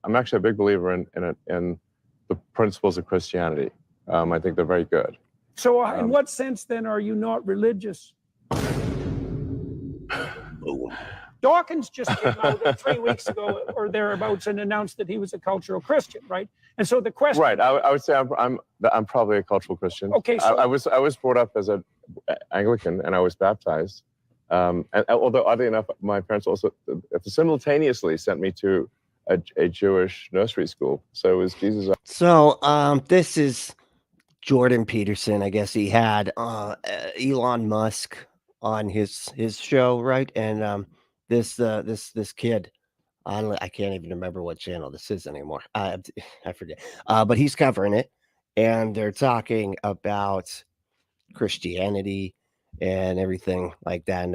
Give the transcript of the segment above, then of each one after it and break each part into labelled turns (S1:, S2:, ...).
S1: I'm actually a big believer in the principles of Christianity. I think they're very good.
S2: So in what sense then are you not religious? Dawkins just came out 3 weeks ago or thereabouts and announced that he was a cultural Christian, right? And so the question,
S1: right? I would say I'm probably a cultural Christian.
S2: Okay, so
S1: I was brought up as an Anglican and I was baptized. And although oddly enough, my parents also simultaneously sent me to a Jewish nursery school. So it was Jesus.
S3: So this is Jordan Peterson. I guess he had Elon Musk on his show, right? And this kid, I can't even remember what channel this is anymore. I forget. But he's covering it, and they're talking about Christianity and everything like that,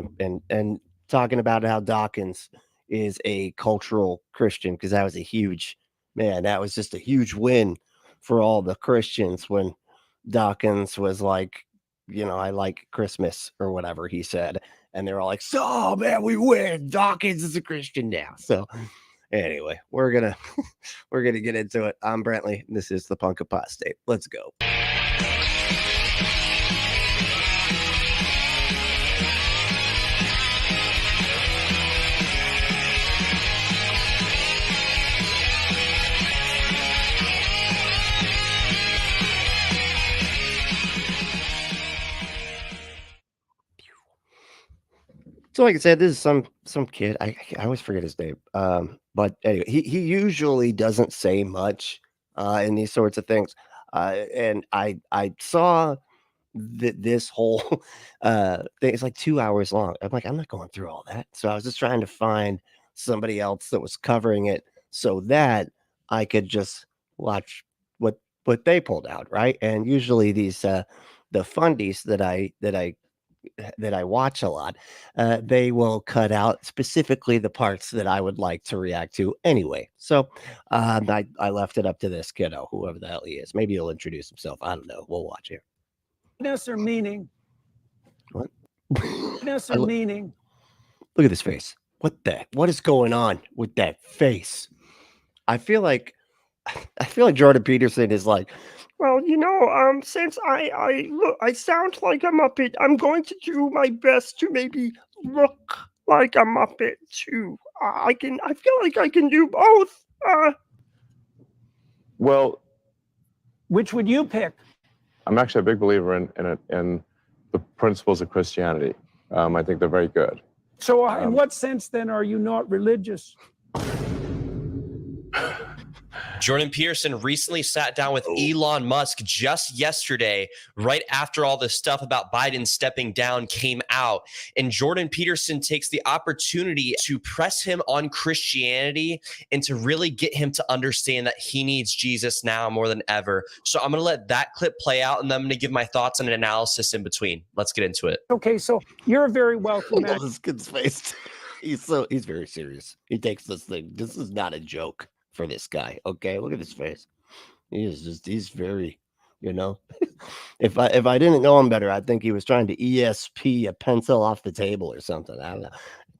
S3: and talking about how Dawkins is a cultural Christian, because that was that was just a huge win for all the Christians when Dawkins was like, I like Christmas or whatever he said, and they're all like, so man, we win, Dawkins is a Christian now. So anyway, we're gonna get into it. I'm Brantley, this is the Punk Apostate. Let's go. So like I said, this is some kid. I always forget his name. But anyway, he usually doesn't say much in these sorts of things. And I saw this whole thing. It's like 2 hours long. I'm like, I'm not going through all that. So I was just trying to find somebody else that was covering it so that I could just watch what they pulled out, right? And usually these the fundies that I watch a lot, they will cut out specifically the parts that I would like to react to anyway. So I left it up to this kiddo, whoever the hell he is. Maybe he'll introduce himself. I don't know. We'll watch here.
S2: Goodness or meaning?
S3: What?
S2: Goodness or meaning?
S3: Look at this face. What is going on with that face? I feel like Jordan Peterson is like, well, since I sound like a Muppet, I'm going to do my best to maybe look like a Muppet too. I feel like I can do both.
S1: Well,
S2: which would you pick?
S1: I'm actually a big believer in the principles of Christianity. I think they're very good.
S2: So in what sense then are you not religious?
S4: Jordan Peterson recently sat down with Elon Musk just yesterday, right after all this stuff about Biden stepping down came out. And Jordan Peterson takes the opportunity to press him on Christianity and to really get him to understand that he needs Jesus now more than ever. So I'm going to let that clip play out, and then I'm going to give my thoughts and an analysis in between. Let's get into it.
S2: Okay, so you're a very wealthy man.
S3: This kid's face. He's very serious. He takes this thing. This is not a joke for this guy. Okay, look at his face. He's very, if I didn't know him better, I'd think he was trying to ESP a pencil off the table or something. I don't know.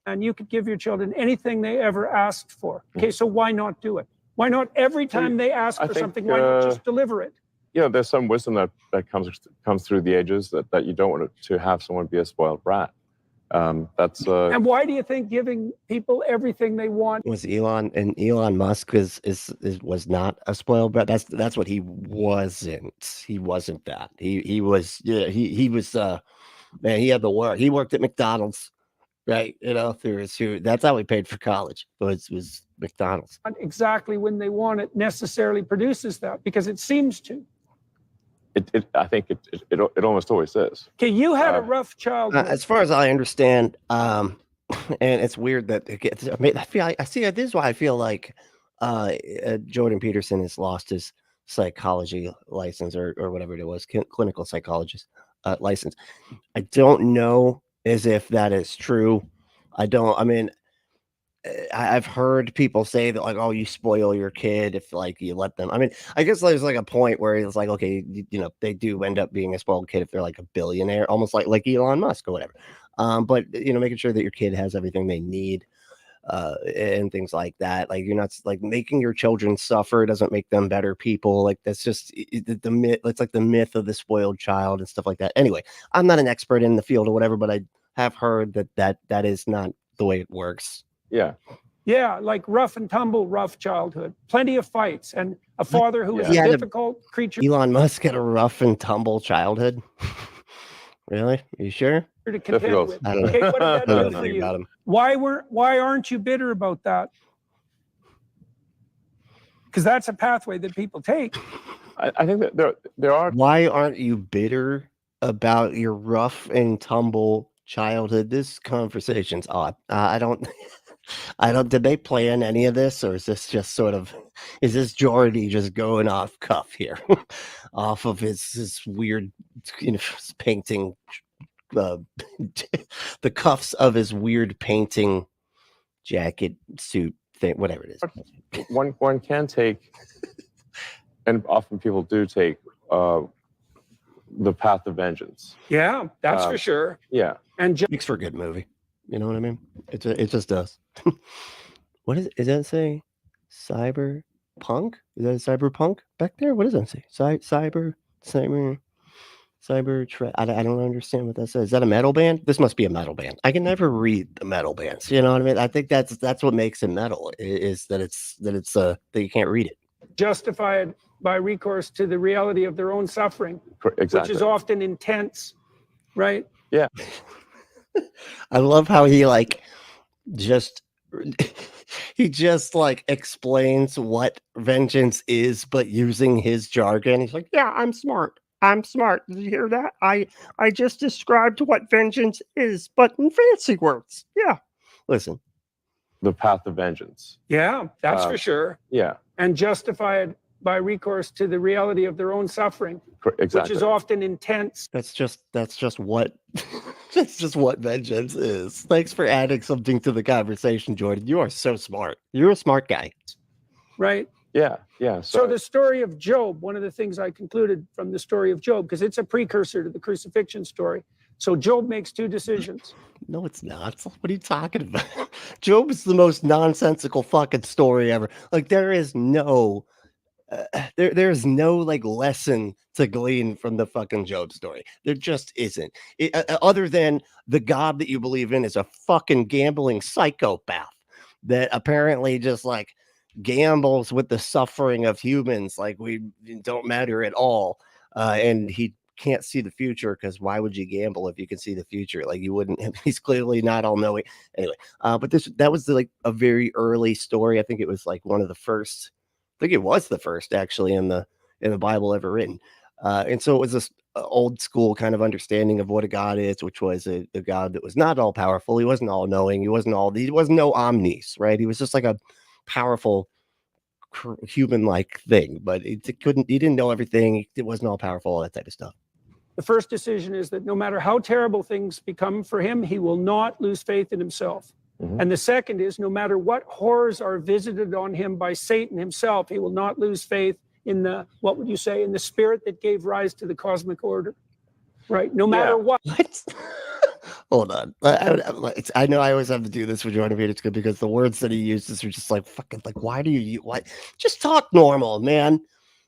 S2: And you could give your children anything they ever asked for. Okay, so why not do it? Why not every time they ask for something, why not just deliver it?
S1: There's some wisdom that comes through the ages that you don't want to have someone be a spoiled brat. And
S2: why do you think giving people everything they want
S3: was Elon Musk was not a spoiled brat? That's what he wasn't. He wasn't that. He was man, he had the work. He worked at McDonald's, right? Through his that's how he paid for college. Was McDonald's.
S2: Not exactly when they want it necessarily produces that, because it seems to.
S1: I think it almost always is.
S2: Okay, you had a rough childhood.
S3: As far as I understand, and it's weird that this is why I feel like Jordan Peterson has lost his psychology license or whatever it was, clinical psychologist license. I don't know as if that is true. I've heard people say that, like, oh, you spoil your kid if, like, you let them. I mean, I guess there's like a point where it's like, okay, they do end up being a spoiled kid if they're like a billionaire, almost like Elon Musk or whatever. But making sure that your kid has everything they need. and things like that. Like you're not like making your children suffer doesn't make them better people. Like that's just the myth. It's like the myth of the spoiled child and stuff like that. Anyway, I'm not an expert in the field or whatever, but I have heard that is not the way it works.
S1: Yeah.
S2: Yeah, like rough and tumble, rough childhood, plenty of fights, and a father who was a difficult creature.
S3: Elon Musk had a rough and tumble childhood. Really? Are you sure?
S2: To contend with.
S3: I don't know.
S2: Okay, what did that
S3: I
S2: do
S3: don't
S2: for
S3: know
S2: you?
S3: about him.
S2: Why aren't you bitter about that? Because that's a pathway that people take.
S1: I think that there are.
S3: Why aren't you bitter about your rough and tumble childhood? This conversation's odd. I don't. Did they plan any of this, or is this just sort of? Is this Jordy just going off cuff here, off of his weird, painting, the cuffs of his weird painting jacket suit thing, whatever it is.
S1: One can take, and often people do take, the path of vengeance.
S2: Yeah, that's for sure.
S1: Yeah,
S2: and
S3: makes for a good movie. You know what I mean? It just does. What is that say? Cyberpunk? Is that cyberpunk back there? What does that say? Cyber. I don't understand what that says. Is that a metal band? This must be a metal band. I can never read the metal bands. You know what I mean? I think that's what makes it metal. Is that that you can't read it.
S2: Justified by recourse to the reality of their own suffering,
S1: exactly.
S2: Which is often intense, right?
S1: Yeah.
S3: I love how he just explains what vengeance is, but using his jargon. He's like, "Yeah, I'm smart. Did you hear that? I just described what vengeance is, but in fancy words. Yeah, listen,
S1: the path of vengeance.
S2: Yeah, that's for sure.
S1: Yeah,
S2: and justified by recourse to the reality of their own suffering,
S1: exactly.
S2: Which is often intense.
S3: That's just what that's just what vengeance is. Thanks for adding something to the conversation, Jordan. You are so smart. You're a smart guy.
S2: Right?
S1: Yeah.
S2: So the story of Job, one of the things I concluded from the story of Job, because it's a precursor to the crucifixion story. So Job makes two decisions.
S3: No, it's not. What are you talking about? Job is the most nonsensical fucking story ever. Like there is no there's no lesson to glean from the fucking Job story. There just isn't. Other than the God that you believe in is a fucking gambling psychopath that apparently just gambles with the suffering of humans like we don't matter at all. And he can't see the future, because why would you gamble if you can see the future? You wouldn't. He's clearly not all knowing. Anyway, but that was a very early story. I think it was one of the first. I think it was the first actually in the Bible ever written. And so it was this old school kind of understanding of what a God is, which was a God that was not all powerful. He wasn't all knowing. He wasn't no omnis, right? He was just a powerful human-like thing, but he didn't know everything. It wasn't all powerful, all that type of stuff.
S2: The first decision is that no matter how terrible things become for him, he will not lose faith in himself. Mm-hmm. And the second is no matter what horrors are visited on him by Satan himself, he will not lose faith in the, what would you say, in the spirit that gave rise to the cosmic order. Right? No matter what.
S3: Hold on. I know I always have to do this with Jordan Peterson because the words that he uses are just fucking why do you what? Just talk normal, man.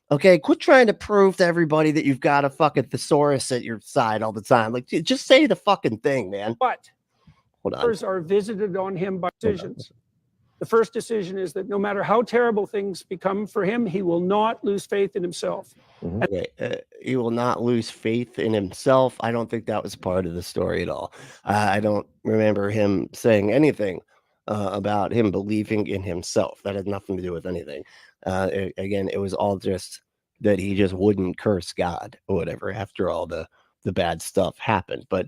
S3: Okay, quit trying to prove to everybody that you've got a fucking thesaurus at your side all the time. Just say the fucking thing, man.
S2: But
S3: hold on.
S2: Horrors are visited on him by decisions. The first decision is that no matter how terrible things become for him, he will not lose faith in himself.
S3: Mm-hmm. Okay. He will not lose faith in himself. I don't think that was part of the story at all. I don't remember him saying anything about him believing in himself. That had nothing to do with anything. Again, it was all just that he just wouldn't curse God or whatever after all the bad stuff happened. But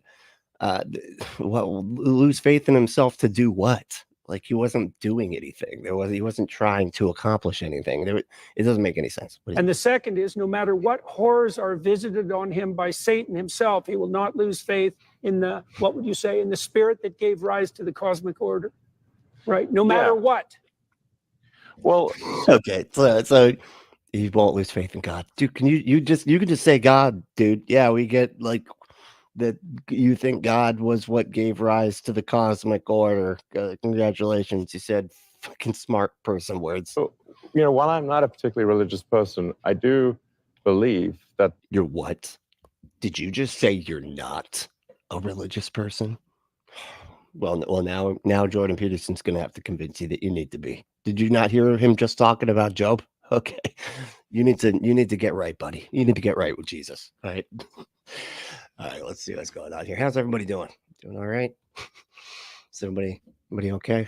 S3: lose faith in himself to do what? He wasn't doing anything. He wasn't trying to accomplish anything. It doesn't make any sense.
S2: And the second is no matter what horrors are visited on him by Satan himself, he will not lose faith in the, what would you say, in the spirit that gave rise to the cosmic order. Right? No matter what.
S1: Well,
S3: okay. So you won't lose faith in God. Dude, you can just say God, dude. Yeah, we get that you think God was what gave rise to the cosmic order. Congratulations. You said fucking smart person words.
S1: So, while I'm not a particularly religious person, I do believe that.
S3: You're what? Did you just say you're not a religious person? Well, now Jordan Peterson's going to have to convince you that you need to be. Did you not hear him just talking about Job? Okay. You need to get right, buddy. You need to get right with Jesus. All right. All right, let's see what's going on here. How's everybody doing? Doing all right? Is everybody okay?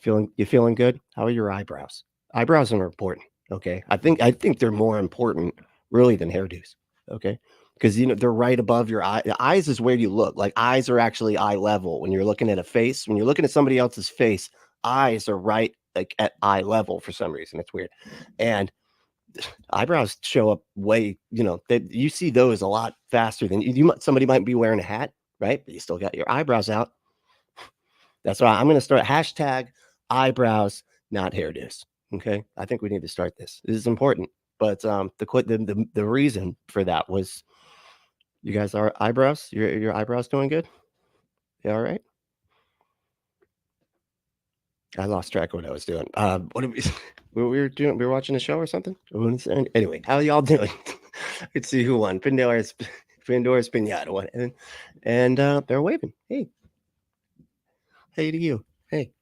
S3: You feeling good? How are your eyebrows? Eyebrows are important. Okay. I think they're more important really than hairdos. Okay. Because they're right above your eye. The eyes is where you look. Like eyes are actually eye level. When you're looking at a face, when you're looking at somebody else's face, eyes are right like at eye level for some reason. It's weird. And eyebrows show up way, that you see those a lot faster than somebody might be wearing a hat, right? But you still got your eyebrows out. That's why I'm going to start hashtag eyebrows, not hairdos. Okay. I think we need to start this. This is important. But the reason for that was, you guys are eyebrows. Your eyebrows doing good? You all right? I lost track of what I was doing. What we were doing? We were watching a show or something. Anyway, how y'all doing? Let's see who won. Pandora's Pinata won, and they're waving. Hey to you. Hey,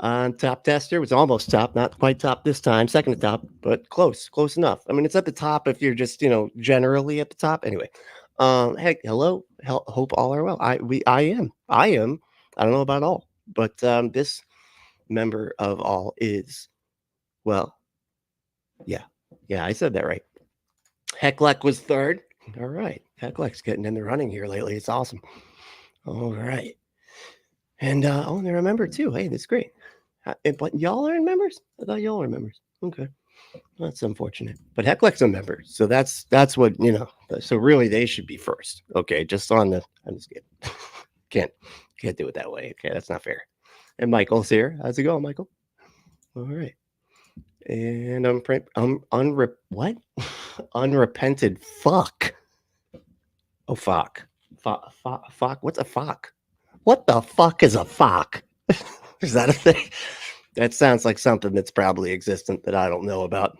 S3: top tester was almost top, not quite top this time. Second to top, but close enough. I mean, it's at the top if you're just generally at the top. Anyway, heck, hello. Hope all are well. I am. I don't know about all, but this member of all is, well, yeah, I said that right. Hecklek was third. All right, Hecklek's getting in the running here lately. It's awesome. All right, and they're a member too. Hey, that's great. But y'all aren't members? I thought y'all were members. Okay, that's unfortunate. But Hecklek's a member, so that's what So really, they should be first. Okay, just on the. I'm just kidding. Can't do it that way. Okay, that's not fair. And Michael's here. How's it going, Michael? All right. And what? Unrepented fuck. Oh, fuck. Fuck. What's a fuck? What the fuck is a fuck? Is that a thing? That sounds like something that's probably existent that I don't know about.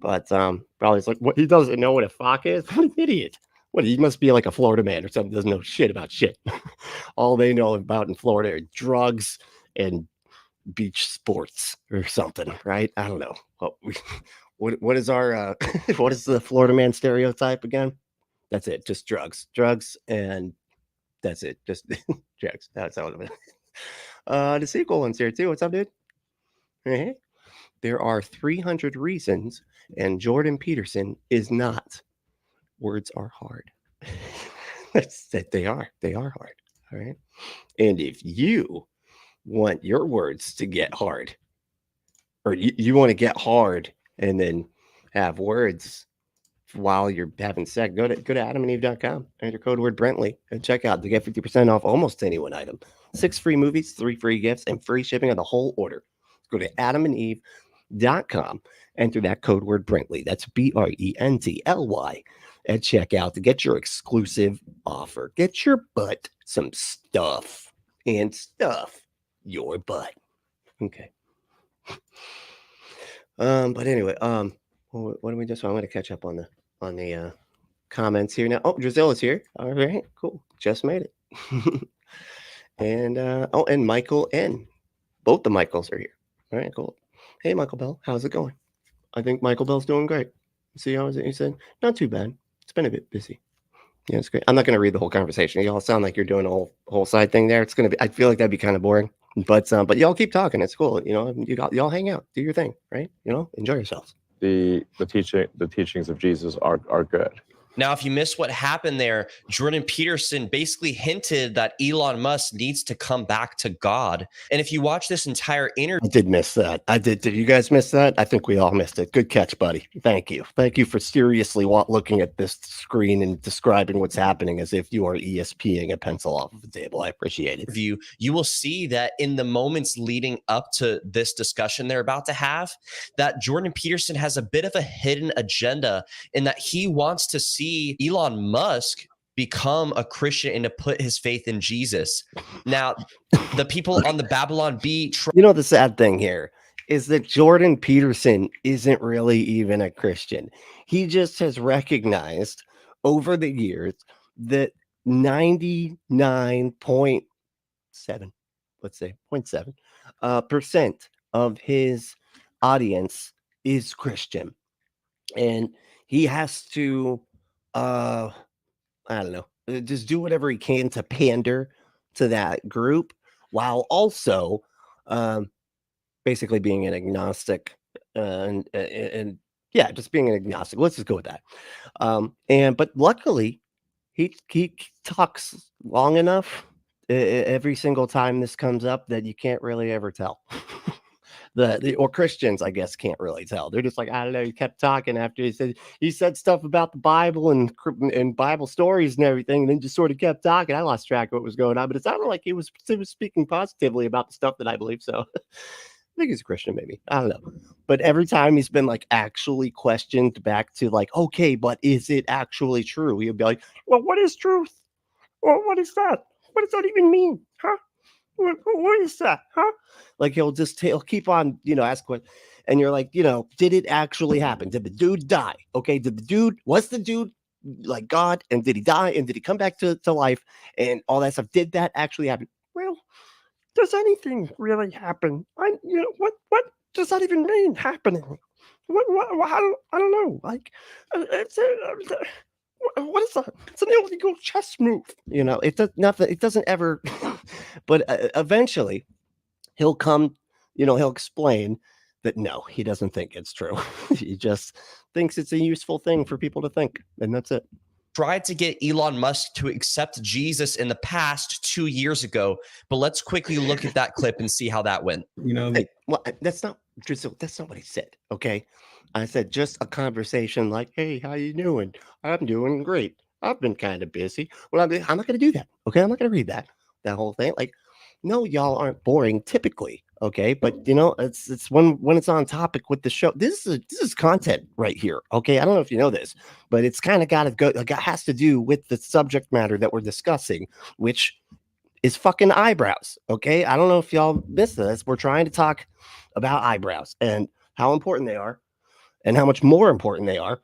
S3: But probably it's like, what? He doesn't know what a fuck is? What an idiot. What, he must be like a Florida man or something. Doesn't know shit about shit. All they know about in Florida are drugs and beach sports or something, right? I don't know. What is our what is the Florida man stereotype again? That's it. Just drugs, and that's it. Just drugs. That's all of it. The sequel one's here too. What's up, dude? Hey. There are 300 reasons, and Jordan Peterson is not. Words are hard. They are hard. All right. And if you want your words to get hard, or you want to get hard and then have words while you're having sex, go to adamandeve.com, enter code word Brentley, and check out to get 50% off almost any one item. 6 free movies, 3 free gifts, and free shipping on the whole order. Go to adamandeve.com, enter that code word Brentley. That's BRENTLY at checkout to get your exclusive offer. Get your butt some stuff and stuff your butt. Okay. But anyway, what do we just? I'm going to catch up on the comments here now. Oh, Drizilla's here. All right, cool. Just made it. And and Michael N. Both the Michaels are here. All right, cool. Hey, Michael Bell, how's it going? I think Michael Bell's doing great. See how is it? He said, not too bad. It's been a bit busy. Yeah, it's great. I'm not going to read the whole conversation. Y'all sound like you're doing a whole side thing there. It's going to be. I feel like that'd be kind of boring. But y'all keep talking. It's cool. Y'all hang out, do your thing, right? Enjoy yourselves.
S1: The teachings of Jesus are good.
S4: Now, if you missed what happened there, Jordan Peterson basically hinted that Elon Musk needs to come back to God. And if you watch this entire interview,
S3: I did miss that. I did. Did you guys miss that? I think we all missed it. Good catch, buddy. Thank you. Thank you for seriously looking at this screen and describing what's happening as if you are ESPing a pencil off of the table. I appreciate it.
S4: You will see that in the moments leading up to this discussion they're about to have, that Jordan Peterson has a bit of a hidden agenda in that he wants to see Elon Musk become a Christian and to put his faith in Jesus. Now, the people on the Babylon Bee
S3: You know, the sad thing here is that Jordan Peterson isn't really even a Christian. He just has recognized over the years that 99.7, let's say 0.7 percent of his audience is Christian, and he has to I don't know, just do whatever he can to pander to that group while also basically being an agnostic and yeah, just being an agnostic. Let's just go with that. But luckily he talks long enough every single time this comes up that you can't really ever tell. Or Christians, I guess, can't really tell. They're just like, I don't know. He kept talking after he said stuff about the Bible and Bible stories and everything, and then just sort of kept talking. I lost track of what was going on, but it sounded like he was speaking positively about the stuff that I believe. So I think he's a Christian, maybe. I don't know. But every time he's been like actually questioned back to like, okay, but is it actually true? He'll be like, well, what is truth? Well, what is that? What does that even mean? Huh? What is that? Huh? Like he'll keep on, ask what, and you're like, did it actually happen? Did the dude die? Okay, was the dude like God? And did he die? And did he come back to life? And all that stuff. Did that actually happen? Well, does anything really happen? What does that even mean happening? What I don't know. Like, what is that? It's an illegal chess move. It does nothing. It doesn't ever. But eventually, he'll come. He'll explain that no, he doesn't think it's true. He just thinks it's a useful thing for people to think, and that's it.
S4: Tried to get Elon Musk to accept Jesus in the past 2 years ago, but let's quickly look at that clip and see how that went.
S3: Hey, well, that's not what he said. Okay, I said just a conversation like, hey, how you doing? I'm doing great. I've been kind of busy. Well, I'm not going to do that. Okay, I'm not going to read that whole thing. Like, no, y'all aren't boring typically. Okay, but it's when it's on topic with the show. This is content right here. Okay, I don't know if you know this, but it's kind of has to do with the subject matter that we're discussing, which is fucking eyebrows. Okay, I don't know if y'all missed this. We're trying to talk about eyebrows and how important they are, and how much more important they are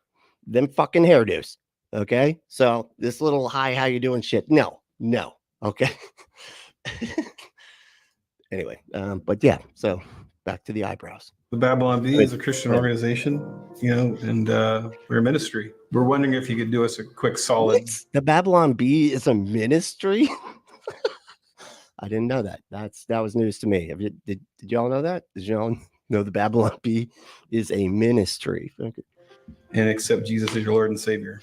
S3: than fucking hairdos. Okay, so this little hi, how you doing shit? No. Okay. Anyway, but yeah, so back to the eyebrows.
S5: The Babylon Bee is a Christian organization, and we're a ministry. We're wondering if you could do us a quick solid.
S3: What? The Babylon Bee is a ministry? I didn't know that. That was news to me. Did y'all know that? Did y'all know the Babylon Bee is a ministry? Okay.
S5: And accept Jesus as your Lord and Savior.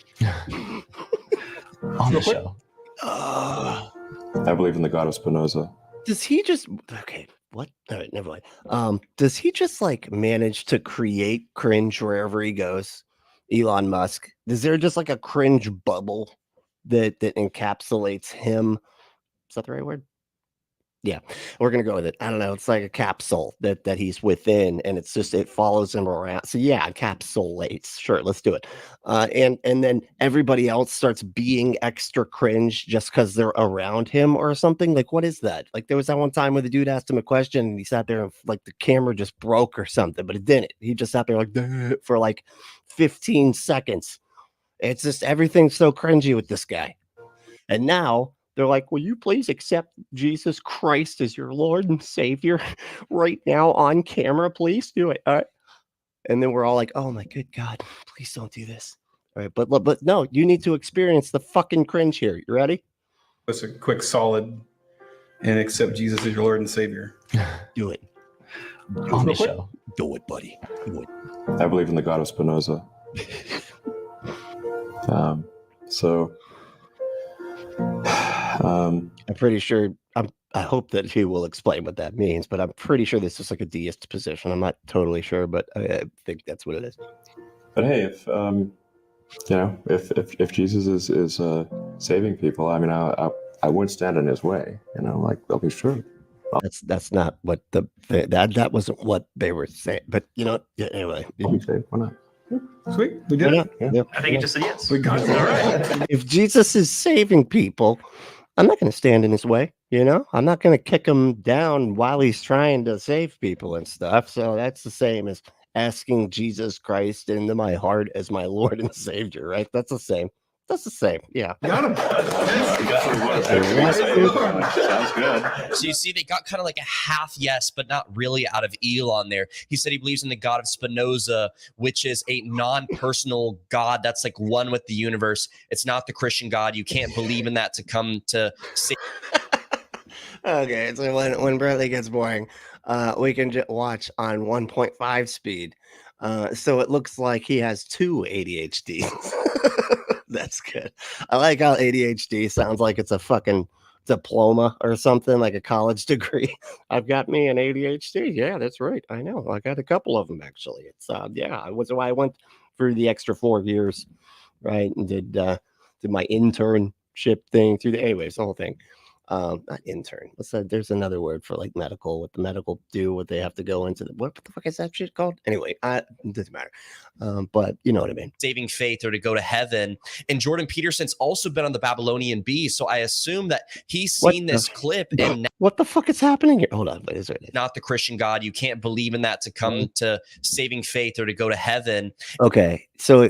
S4: On the show.
S1: I believe in the God of Spinoza.
S3: Does he just what? All right, never mind. Does he just like manage to create cringe wherever he goes? Elon Musk. Is there just like a cringe bubble that encapsulates him? Is that the right word? Yeah, we're gonna go with it. I don't know. It's like a capsule that he's within, and it follows him around. So yeah, encapsulates. Sure, let's do it. And then everybody else starts being extra cringe just because they're around him or something. Like, what is that? Like, there was that one time where the dude asked him a question, and he sat there and like the camera just broke or something, but it didn't. He just sat there like for like 15 seconds. It's just everything's so cringy with this guy, and now. They're like, will you please accept Jesus Christ as your Lord and Savior right now on camera? Please do it. All right. And then we're all like, oh my good God, please don't do this. All right. But no, you need to experience the fucking cringe here. You ready?
S5: What's a quick solid and accept Jesus as your Lord and Savior?
S3: Do it.
S4: On the show.
S3: Do it, buddy. Do it.
S1: I believe in the God of Spinoza.
S3: I'm pretty sure. I hope that he will explain what that means, but I'm pretty sure this is like a deist position. I'm not totally sure, but I think that's what it is.
S1: But hey, if Jesus is saving people, I mean, I wouldn't stand in his way. Like they'll be true.
S3: That's not what that wasn't what they were saying. But anyway,
S1: I'll be saved. Why not?
S5: Sweet. We did it.
S3: Yeah.
S6: I think he just said yes.
S5: We got it.
S6: All right.
S3: If Jesus is saving people, I'm not going to stand in his way. I'm not going to kick him down while he's trying to save people and stuff. So that's the same as asking Jesus Christ into my heart as my Lord and Savior, right? That's the same. That's the same. Yeah.
S5: Got him.
S6: Sounds good.
S4: So you see, they got kind of like a half yes, but not really out of Elon there. He said he believes in the God of Spinoza, which is a non-personal God that's like one with the universe. It's not the Christian God. You can't believe in that to come to save.
S3: Okay, so when Bradley gets boring, we can just watch on 1.5 speed. So it looks like he has 2 ADHDs. That's good. I like how ADHD sounds like it's a fucking diploma or something, like a college degree. I've got me an ADHD. Yeah, that's right. I know. I got a couple of them actually. It's yeah, it was why I went through the extra 4 years, right? And did my internship thing through anyways, the whole thing. Not intern. What's that? There's another word for like medical. What the medical do? What they have to go into? What the fuck is that shit called? Anyway, it doesn't matter. But you know what I mean.
S4: Saving faith or to go to heaven. And Jordan Peterson's also been on the Babylonian Bee, so I assume that he's seen this clip and
S3: what the fuck is happening here? Hold on, is it
S4: not the Christian God? You can't believe in that to come to saving faith or to go to heaven.
S3: Okay, so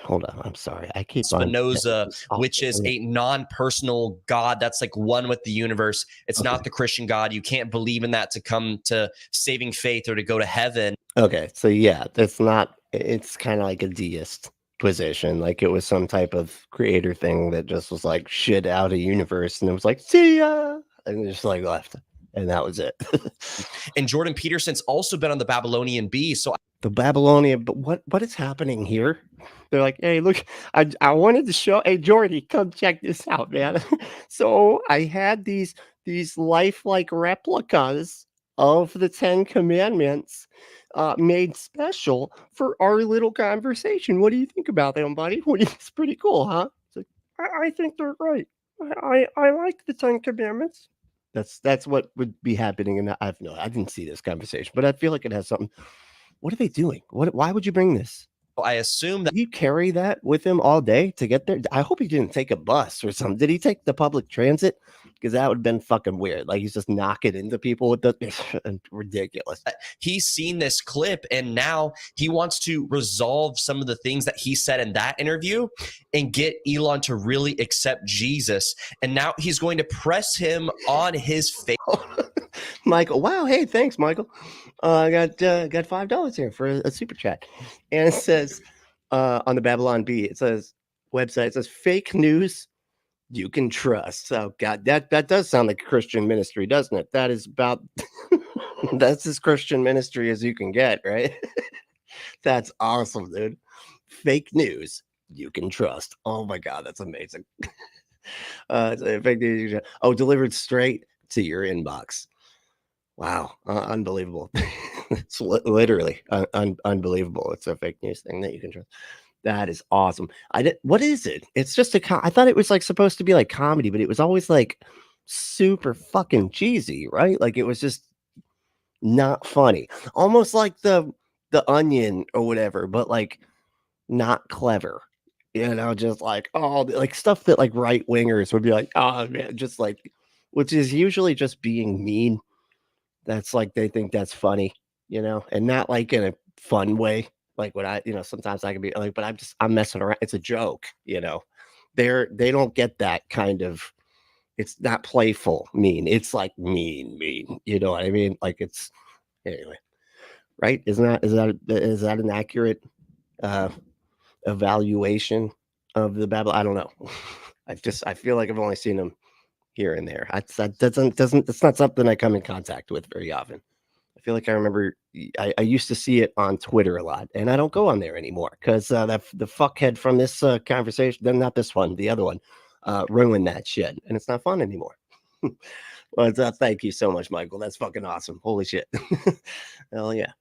S3: hold on, I'm sorry. I keep
S4: Spinoza, which is a non-personal God that's like one with the universe. It's not the Christian God. You can't believe in that to come to saving faith or to go to heaven.
S3: Okay, so yeah, that's not. It's kind of like a deist position, like it was some type of creator thing that just was like shit out of universe, and it was like see ya, and just like left, and that was it.
S4: And Jordan Peterson's also been on the Babylonian Bee, so
S3: the Babylonian. But what is happening here? They're like, hey, look, I wanted to show. Hey, Jordy, come check this out, man. So I had these lifelike replicas of the 10 Commandments made special for our little conversation. What do you think about them, buddy? It's pretty cool, huh? It's like, I think they're great. I like the 10 Commandments. That's what would be happening. And I didn't see this conversation, but I feel like it has something. What are they doing? Why would you bring this?
S4: I assume that
S3: Did he carry that with him all day to get there? I hope he didn't take a bus or something. Did he take the public transit? Because that would have been fucking weird. Like he's just knocking into people with the ridiculous.
S4: he's seen this clip and now he wants to resolve some of the things that he said in that interview and get Elon to really accept Jesus. And now he's going to press him on his face.
S3: Michael, wow, hey, thanks, Michael. I got $5 here for a super chat, and it says on the Babylon Bee, it says website, it says fake news you can trust. Oh God, that does sound like a Christian ministry, doesn't it? That is about that's as Christian ministry as you can get, right? That's awesome, dude. Fake news you can trust. Oh my God, that's amazing. Fake news. Delivered straight to your inbox. Wow, unbelievable. It's literally unbelievable. It's a fake news thing that you can trust. That is awesome. What is it? It's just I thought it was like supposed to be like comedy, but it was always like super fucking cheesy, right? Like it was just not funny. Almost like the Onion or whatever, but like not clever. Just like like stuff that like right wingers would be like, oh man, just like, which is usually just being mean. That's like they think that's funny, and not like in a fun way. Like when I, sometimes I can be like, but I'm messing around. It's a joke, they don't get that kind of. It's not playful mean. It's like mean. You know what I mean? Like it's anyway, right? Is that an accurate evaluation of the Babylon? I don't know. I feel like I've only seen them here and there. That's not something I come in contact with very often. I feel like I remember I used to see it on Twitter a lot, and I don't go on there anymore because the fuckhead from this conversation, then not this one, the other one, ruined that shit, and it's not fun anymore. Well, thank you so much, Michael. That's fucking awesome. Holy shit. Hell yeah.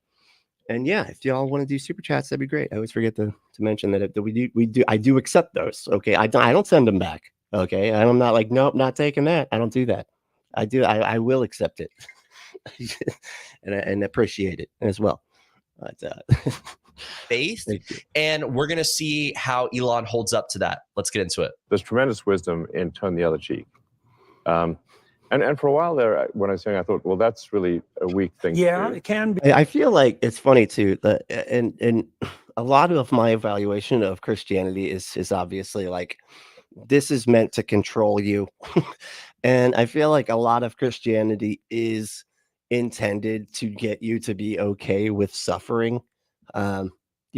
S3: And yeah, if y'all want to do super chats, that'd be great. I always forget to mention that I do accept those. Okay, I don't send them back. Okay, I'm not like, nope, not taking that. I don't do that. I will accept it and appreciate it as well. But
S4: faith,
S3: Thank you.
S4: and we're going to see how Elon holds up to that. Let's get into it.
S1: There's tremendous wisdom in turn the other cheek. And for a while there, when I was saying, I thought, well, that's really a weak thing
S2: Yeah,
S1: to do.
S2: it can be.
S3: I feel like it's funny too that and a lot of my evaluation of Christianity is obviously like this is meant to control you. And I feel like a lot of Christianity is intended to get you to be okay with suffering. You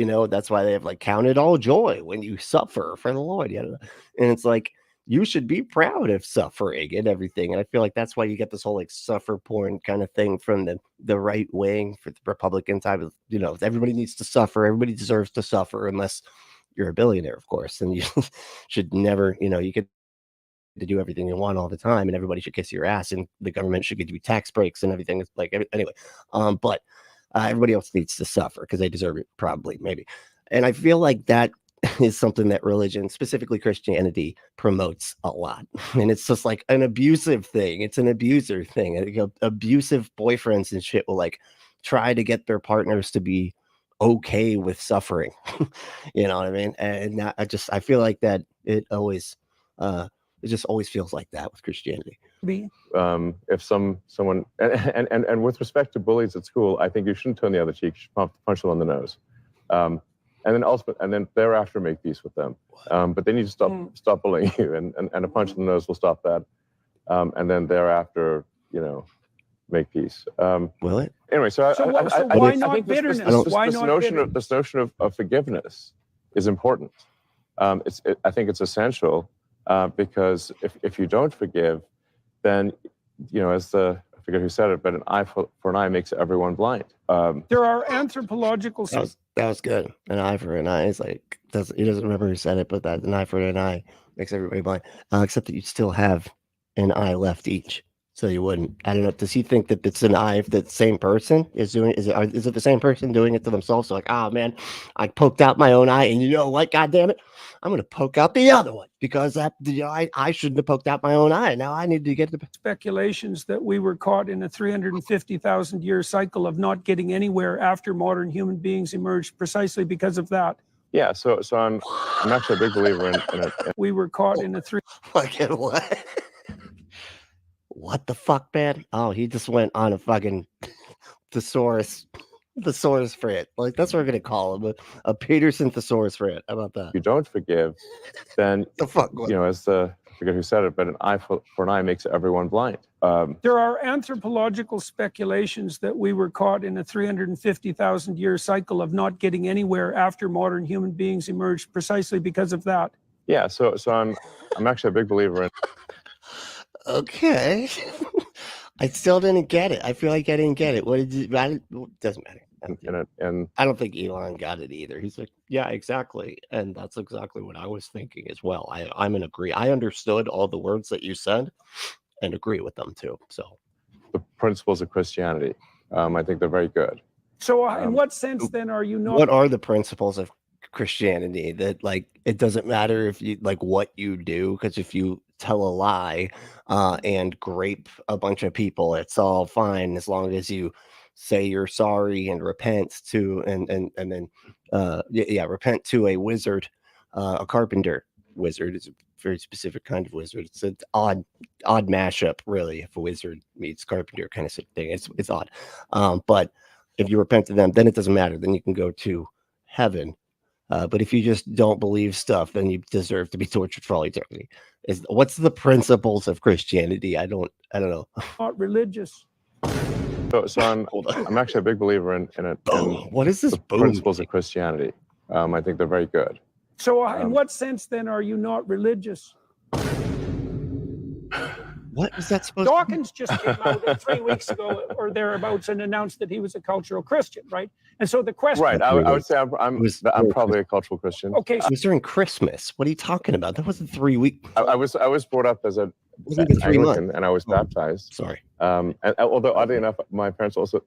S3: know, that's why they have like count it all joy when you suffer for the Lord. You know? And it's like you should be proud of suffering and everything. And I feel like that's why you get this whole like suffer porn kind of thing from the right wing for the Republican type of, you know, everybody needs to suffer. Everybody deserves to suffer unless you're a billionaire, of course. And you should never, you know, you could to do everything you want all the time and everybody should kiss your ass and the government should give you tax breaks and everything. It's like, anyway, but everybody else needs to suffer because they deserve it, probably, maybe. And I feel like that is something that religion, specifically Christianity, promotes a lot. And it's just like an abusive thing. It's an abuser thing. You know, abusive boyfriends and shit will like try to get their partners to be okay with suffering. You know what I mean? And I feel like that it just always feels like that with Christianity.
S1: If someone and with respect to bullies at school, I think you shouldn't turn the other cheek. You should punch them on the nose, and then thereafter make peace with them. But they need to stop bullying you, and a punch in the nose will stop that. And then thereafter, you know, make peace.
S3: Will it?
S1: Anyway, so
S2: why not bitterness?
S1: This notion of forgiveness is important. I think it's essential. Because if you don't forgive, then, you know, as I forget who said it, but an eye for an eye makes everyone blind.
S2: There are anthropological.
S3: That was good. An eye for an eye is like he doesn't remember who said it, but that an eye for an eye makes everybody blind. Except that you still have an eye left each, so you wouldn't. I don't know. Does he think that it's an eye if the same person is doing? Is it the same person doing it to themselves? So like, oh man, I poked out my own eye, and you know what? God damn it, I'm gonna poke out the other one because I shouldn't have poked out my own eye. Now I need to get the
S2: speculations that we were caught in a 350,000 year cycle of not getting anywhere after modern human beings emerged, precisely because of that.
S1: Yeah. So I'm actually a big believer in it.
S2: We were caught in a
S3: fucking what? What the fuck, man? Oh, he just went on a fucking thesaurus fret. Like that's what we're gonna call him, a Peterson thesaurus fret. How about that?
S1: If you don't forgive, then
S3: the fuck,
S1: you know, as I forget who said it, but an eye for an eye makes everyone blind.
S2: There are anthropological speculations that we were caught in a 350,000 year cycle of not getting anywhere after modern human beings emerged, precisely because of that.
S1: Yeah. So I'm actually a big believer in.
S3: Okay. I still didn't get it. I feel like I didn't get it. What did you? It doesn't matter.
S1: And
S3: I don't think Elon got it either. He's like, yeah, exactly, and that's exactly what I was thinking as well. I'm in agree. I understood all the words that you said, and agree with them too. So,
S1: the principles of Christianity, I think they're very good.
S2: So, in what sense then are you not?
S3: What are the principles of Christianity that like it doesn't matter if you like what you do, because if you tell a lie and grape a bunch of people, it's all fine as long as you say you're sorry and repent to and then repent to a wizard, a carpenter wizard. Is a very specific kind of wizard. It's an odd mashup, really. If a wizard meets carpenter kind of thing, it's odd. But if you repent to them, then it doesn't matter. Then you can go to heaven. But if you just don't believe stuff, then you deserve to be tortured for all eternity. What's the principles of Christianity? I don't know.
S2: Not religious.
S1: So I'm actually a big believer in it.
S3: What is this?
S1: The principles of Christianity. I think they're very good.
S2: So in what sense then are you not religious?
S3: What is that supposed
S2: Dawkins just came out 3 weeks ago or thereabouts and announced that he was a cultural Christian, right? And so the question...
S1: Right, I would say I'm probably a cultural Christian.
S2: Okay.
S3: It was during Christmas. What are you talking about? That wasn't 3 weeks.
S1: I was brought up as an Anglican, and I was baptized.
S3: Sorry.
S1: And although oddly enough, my parents also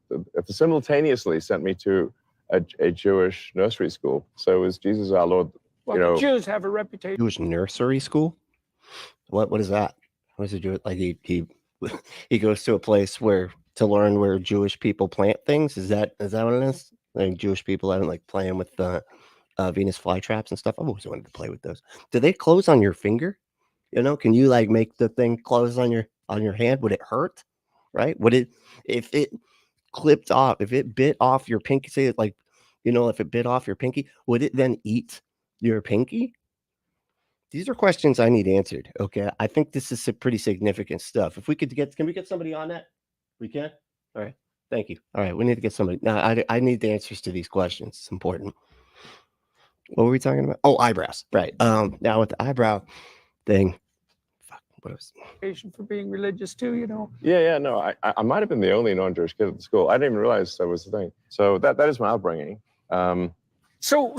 S1: simultaneously sent me to a Jewish nursery school. So it was Jesus our Lord.
S2: Well,
S1: you know,
S2: the Jews have a reputation.
S3: Jewish nursery school? What is that? What does it do? Like he goes to a place to learn where Jewish people plant things? Is that what it is? Like Jewish people, I don't like playing with Venus flytraps and stuff. I've always wanted to play with those. Do they close on your finger? You know, can you like make the thing close on your hand? Would it hurt? Right? Would it, if it clipped off, if it bit off your pinky, say it like, you know, if it bit off your pinky, would it then eat your pinky? These are questions I need answered. Okay. I think this is some pretty significant stuff. If we could can we get somebody on that? We can? All right. Thank you. All right. We need to get somebody. Now, I need the answers to these questions. It's important. What were we talking about? Oh, eyebrows. Right. Now with the eyebrow thing, fuck, what was
S2: For being religious too, you know.
S1: Yeah. No, I might have been the only non-Jewish kid at the school. I didn't even realize that was the thing. So that is my upbringing.
S2: So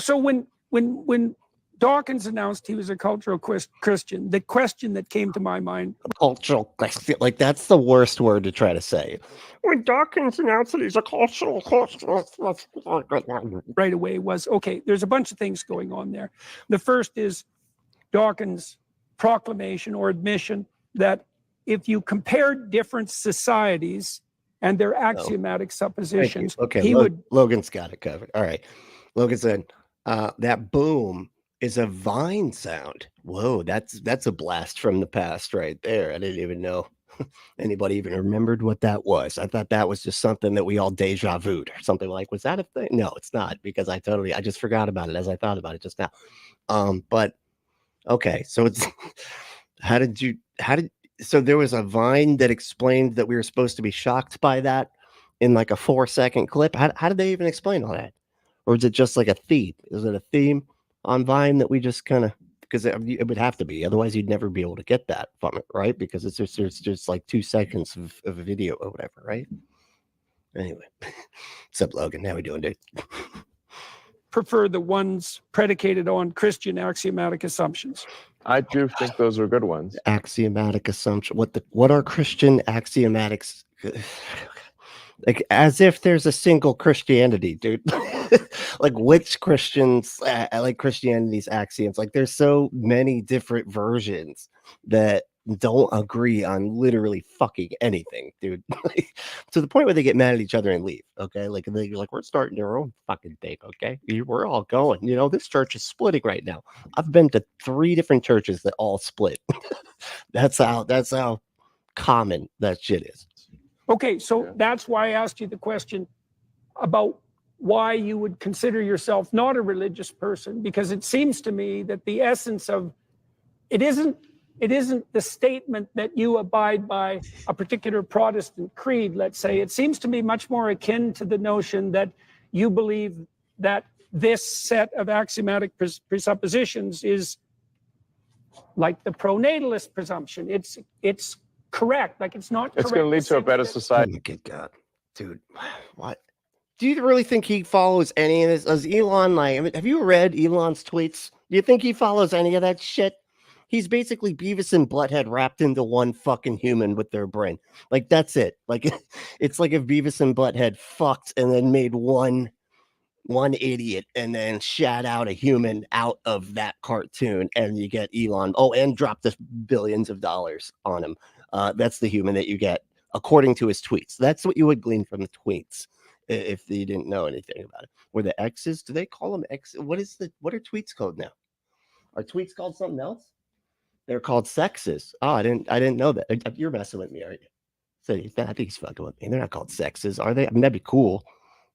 S2: when Dawkins announced he was a cultural Christian, the question that came to my mind,
S3: cultural question? Like, that's the worst word to try to say. When Dawkins announced that he's a cultural Christian,
S2: right away was, okay, there's a bunch of things going on there. The first is Dawkins' proclamation or admission that if you compared different societies and their axiomatic suppositions,
S3: okay, Logan's got it covered. All right. Logan said, that boom is a Vine sound. Whoa, that's a blast from the past right there. I didn't even know anybody even remembered what that was. I thought that was just something that we all deja vu'd or something like, was that a thing? No, it's not, because I just forgot about it as I thought about it just now. But okay, so it's so there was a Vine that explained that we were supposed to be shocked by that in like a 4-second clip. How did they even explain all that? Or is it just like a theme? Is it a theme on Vine that we just kind of, because it would have to be, otherwise you'd never be able to get that from it, right? Because it's just like 2 seconds of a video or whatever, right? Anyway, what's up, Logan? How we doing, dude?
S2: prefer the ones predicated on Christian axiomatic assumptions.
S1: I do think those are good ones.
S3: Axiomatic assumption. What are Christian axiomatics? Like, as if there's a single Christianity, dude. Like, which Christians like Christianity's axioms? Like, there's so many different versions that don't agree on literally fucking anything, dude. Like, to the point where they get mad at each other and leave. Okay, like they're like, we're starting our own fucking thing. Okay, we're all going. You know, this church is splitting right now. I've been to 3 different churches that all split. That's how common that shit is.
S2: Okay, so that's why I asked you the question about why you would consider yourself not a religious person, because it seems to me that the essence of it isn't the statement that you abide by a particular Protestant creed, let's say. It seems to me much more akin to the notion that you believe that this set of axiomatic presuppositions is like the pronatalist presumption. It's correct. Like, it's not correct.
S1: It's going to lead to a better society.
S3: Oh my good God, dude. What? Do you really think he follows any of this? Does Elon, like, I mean, have you read Elon's tweets? Do you think he follows any of that shit? He's basically Beavis and Butthead wrapped into one fucking human with their brain. Like, that's it. Like, it's like if Beavis and Butthead fucked and then made one idiot and then shat out a human out of that cartoon, and you get Elon. Oh, and dropped the billions of dollars on him. That's the human that you get, according to his tweets. That's what you would glean from the tweets if you didn't know anything about it. Or the X's, do they call them X? What are tweets called now? Are tweets called something else? They're called sexes. Oh, I didn't know that. You're messing with me, aren't you? So I think he's fucking with me. They're not called sexes, are they? I mean, that'd be cool.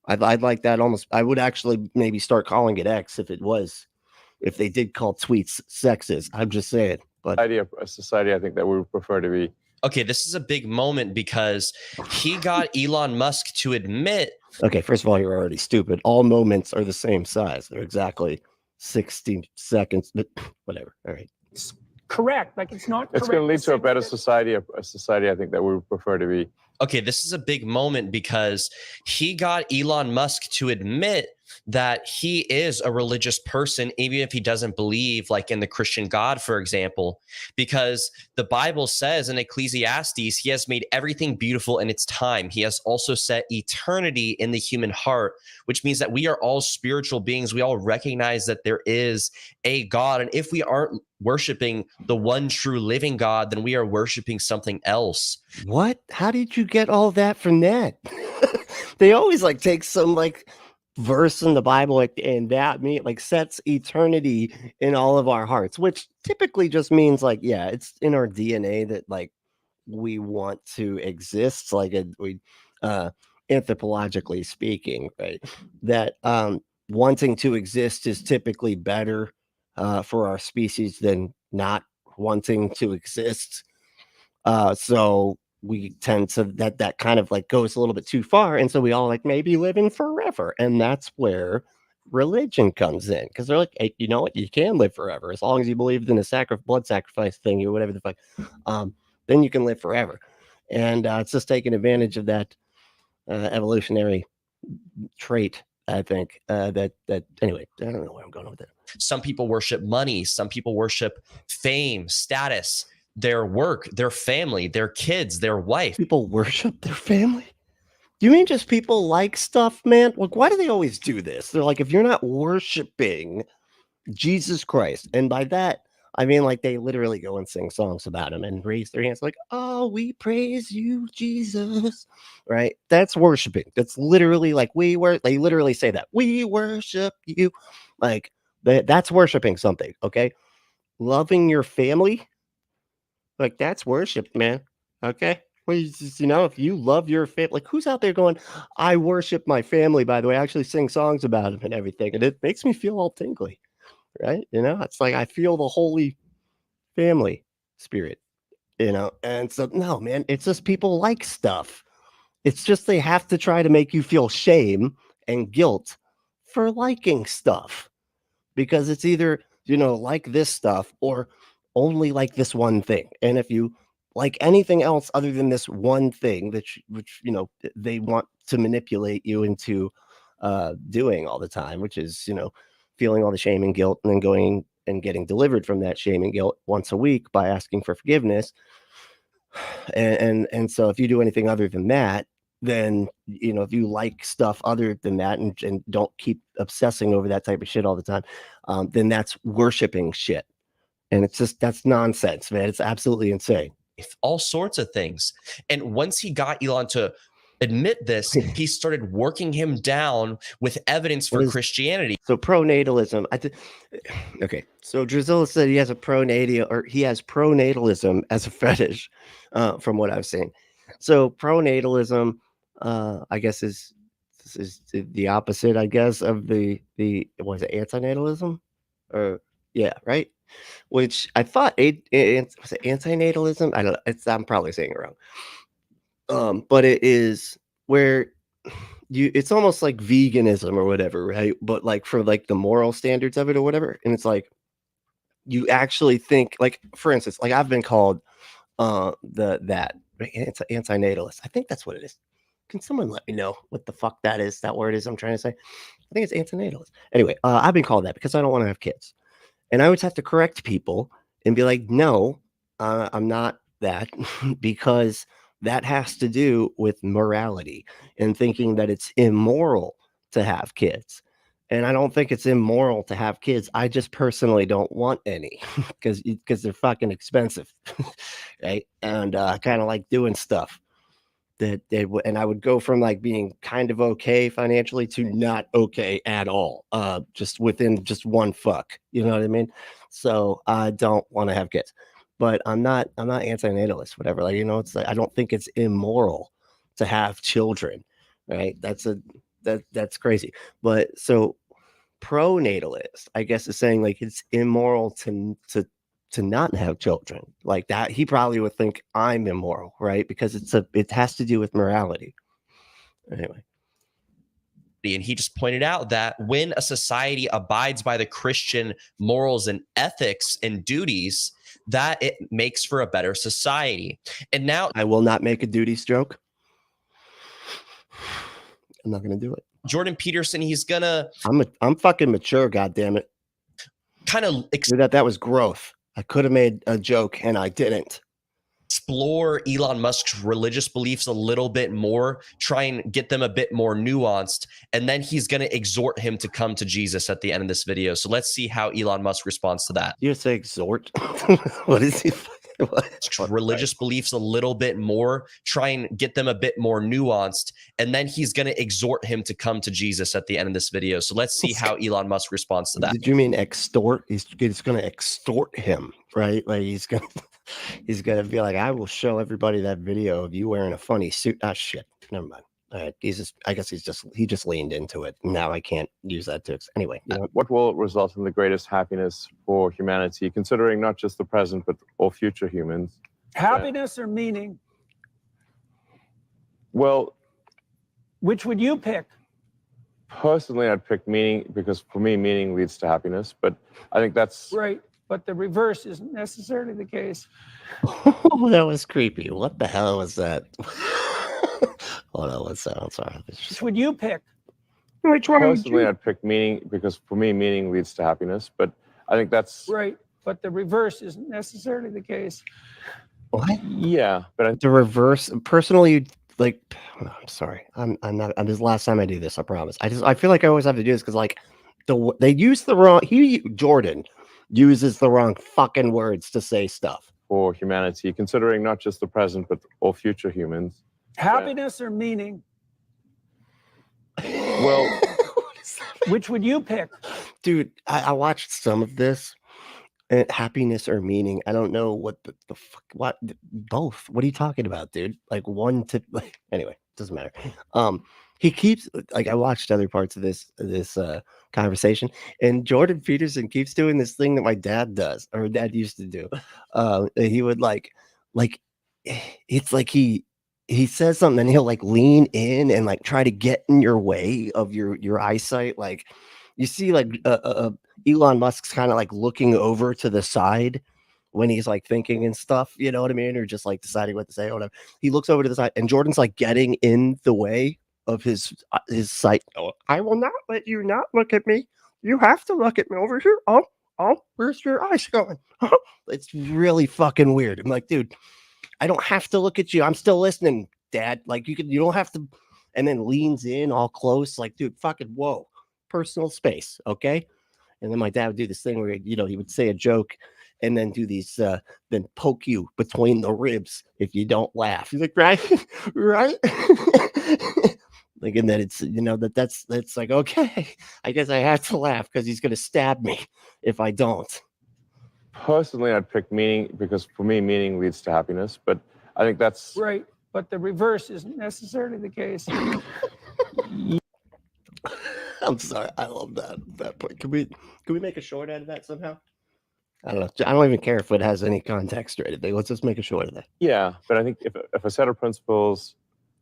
S3: I'd like that almost. I would actually maybe start calling it X if they did call tweets sexes. I'm just saying. But
S1: A society, I think, that we would prefer to be.
S4: Okay, this is a big moment because he got Elon Musk to admit.
S3: Okay, first of all, you're already stupid. All moments are the same size. They're exactly 60 seconds, but whatever. All right.
S2: It's correct. Like, it's not.
S1: It's going to lead to a better society. A society, I think, that we would prefer to be.
S4: Okay, this is a big moment because he got Elon Musk to admit that he is a religious person, even if he doesn't believe like in the Christian God, for example, because the Bible says in Ecclesiastes, he has made everything beautiful in its time. He has also set eternity in the human heart, which means that we are all spiritual beings. We all recognize that there is a God. And if we aren't worshiping the one true living God, then we are worshiping something else.
S3: What? How did you get all that from that? They always like take some like verse in the Bible, like, and that sets eternity in all of our hearts, which typically just means like, yeah, it's in our DNA that like we want to exist, like anthropologically speaking, right? That wanting to exist is typically better for our species than not wanting to exist. So we tend to that kind of like goes a little bit too far, and so we all like maybe living forever, and that's where religion comes in, because they're like, hey, you know what, you can live forever as long as you believed in a blood sacrifice thing or whatever the fuck. Then you can live forever, and it's just taking advantage of that evolutionary trait, I think. That anyway, I don't know where I'm going with it.
S4: Some people worship money. Some people worship fame, status, their work, their family, their kids, their wife.
S3: People worship their family? Do you mean just people like stuff, man? Like, why do they always do this? They're like, if you're not worshiping Jesus Christ, and by that, I mean, like, they literally go and sing songs about him and raise their hands like, oh, we praise you, Jesus, right? That's worshiping. That's literally like, they literally say that. We worship you. Like, that's worshiping something, okay? Loving your family, like, that's worship, man, okay? Well, if you love your family, like, who's out there going, I worship my family, by the way, I actually sing songs about them and everything, and it makes me feel all tingly, right? It's like I feel the holy family spirit, and so, no, man, it's just people like stuff. It's just they have to try to make you feel shame and guilt for liking stuff, because it's either, like this stuff or only like this one thing. And if you like anything else other than this one thing which they want to manipulate you into doing all the time, which is feeling all the shame and guilt, and then going and getting delivered from that shame and guilt once a week by asking for forgiveness. And so if you do anything other than that, then if you like stuff other than that, and don't keep obsessing over that type of shit all the time, then that's worshiping shit. And it's just, that's nonsense, man. It's absolutely insane.
S4: All sorts of things. And once he got Elon to admit this, he started working him down with evidence for Christianity.
S3: So pronatalism. Okay. So Drizella said he has pronatalism as a fetish, from what I've seen. So pronatalism, I guess is the opposite, I guess, of the was it antinatalism? Or yeah, right? Which I thought was it antinatalism? I don't know. I'm probably saying it wrong. But it is where it's almost like veganism or whatever, right? But like for like the moral standards of it or whatever. And it's like you actually think, like, for instance, like I've been called it's antinatalist. I think that's what it is. Can someone let me know what the fuck that word is I'm trying to say? I think it's antinatalist. Anyway, I've been called that because I don't want to have kids. And I always have to correct people and be like, no, I'm not that, because that has to do with morality and thinking that it's immoral to have kids. And I don't think it's immoral to have kids. I just personally don't want any because they're fucking expensive, right? And I kind of like doing stuff and I would go from like being kind of okay financially to not okay at all, just within just one fuck, you know what I mean? So I don't want to have kids, but I'm not antinatalist, whatever. Like, it's like, I don't think it's immoral to have children, right? That's crazy. But so pronatalist, I guess, is saying like it's immoral to not have children like that. He probably would think I'm immoral, right? Because it has to do with morality. Anyway.
S4: And he just pointed out that when a society abides by the Christian morals and ethics and duties, that it makes for a better society. And now
S3: I will not make a duty stroke. I'm not going to do it.
S4: Jordan Peterson,
S3: I'm fucking mature, goddammit.
S4: Kind of
S3: that was growth. I could have made a joke and I didn't.
S4: Explore Elon Musk's religious beliefs a little bit more, try and get them a bit more nuanced, and then he's going to exhort him to come to Jesus at the end of this video. So let's see how Elon Musk responds to that.
S3: You say exhort? What is he?
S4: religious beliefs a little bit more, try and get them a bit more nuanced, and then he's going to exhort him to come to Jesus at the end of this video. So let's see how Elon Musk responds to that.
S3: Did you mean extort? He's going to extort him, right? Like he's going to be like, I will show everybody that video of you wearing a funny suit. Ah, shit. Never mind. All right. I guess he just leaned into it. Now I can't use that to, anyway. You know?
S1: What will result in the greatest happiness for humanity, considering not just the present, but all future humans?
S2: Happiness or meaning?
S1: Well,
S2: which would you pick?
S1: Personally, I'd pick meaning, because for me, meaning leads to happiness. But I think that's
S2: right. But the reverse isn't necessarily the case.
S3: Oh, that was creepy. What the hell was that? Hold on, I'm sorry.
S2: Which would you pick?
S3: Which one?
S1: Personally, I'd pick meaning, because for me, meaning leads to happiness. But I think that's
S2: right. But the reverse isn't necessarily the case.
S3: What?
S1: Yeah, but
S3: the reverse. Personally, like, I'm sorry. I'm not. This is the last time I do this. I promise. I feel like I always have to do this because like they use the wrong. Jordan uses the wrong fucking words to say stuff
S1: for humanity, considering not just the present, but all future humans.
S2: Happiness or meaning?
S1: Well,
S2: which would you pick?
S3: Dude, I watched some of this. Happiness or meaning? I don't know what the fuck. What both? What are you talking about, dude? Like one to like. Anyway, doesn't matter. He keeps like I watched other parts of this conversation, and Jordan Peterson keeps doing this thing that my dad does, or dad used to do. He would like it's like he says something and he'll like lean in and like try to get in your way of your eyesight. Like you see like Elon Musk's kind of like looking over to the side when he's like thinking and stuff, you know what I mean? Or just like deciding what to say or whatever. He looks over to the side and Jordan's like getting in the way of his sight. Oh, I will not let you not look at me. You have to look at me over here. Oh, where's your eyes going? It's really fucking weird. I'm like, dude, I don't have to look at you. I'm still listening, Dad. Like you don't have to. And then leans in all close, like, dude, fucking whoa, personal space, okay? And then my dad would do this thing where he would say a joke and then do these, then poke you between the ribs if you don't laugh. He's like, right, right. Like, and then it's that's like, okay, I guess I have to laugh because he's gonna stab me if I don't.
S1: Personally, I'd pick meaning, because for me, meaning leads to happiness. But I think that's
S2: right. But the reverse isn't necessarily the case.
S3: I'm sorry. I love that point. Can we make a short out of that somehow? I don't know. I don't even care if it has any context or anything. Let's just make a short of that.
S1: Yeah, but I think if a set of principles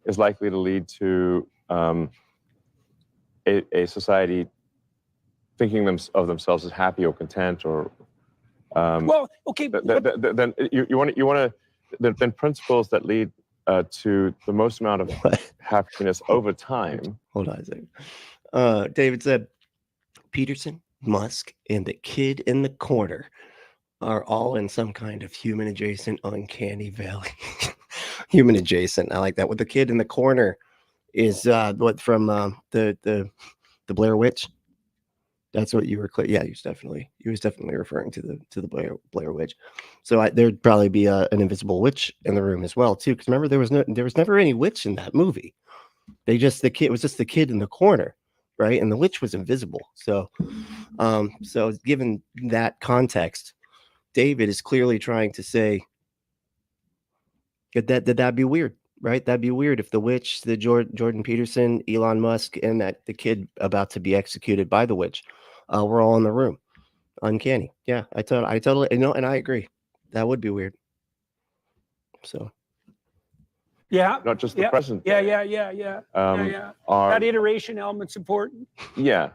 S1: is likely to lead to a society thinking of themselves as happy or content, or
S2: well, okay,
S1: then you want to then principles that lead to the most amount of happiness over time.
S3: Hold on a second. David said, Peterson, Musk, and the kid in the corner are all in some kind of human adjacent uncanny valley. Human adjacent. I like that. With the kid in the corner is what from the Blair Witch. That's what you were. Yeah, he was definitely referring to the Blair Witch. So there'd probably be an invisible witch in the room as well too. Because remember, there was never any witch in that movie. It was just the kid in the corner, right? And the witch was invisible. So, so given that context, David is clearly trying to say that'd be weird, right? That'd be weird if the witch, the Jordan Peterson, Elon Musk, and the kid about to be executed by the witch, we're all in the room. Uncanny. Yeah, I totally, and I agree. That would be weird. So.
S2: Yeah.
S1: Not just the present.
S2: Yeah. That iteration element's important.
S1: Yeah.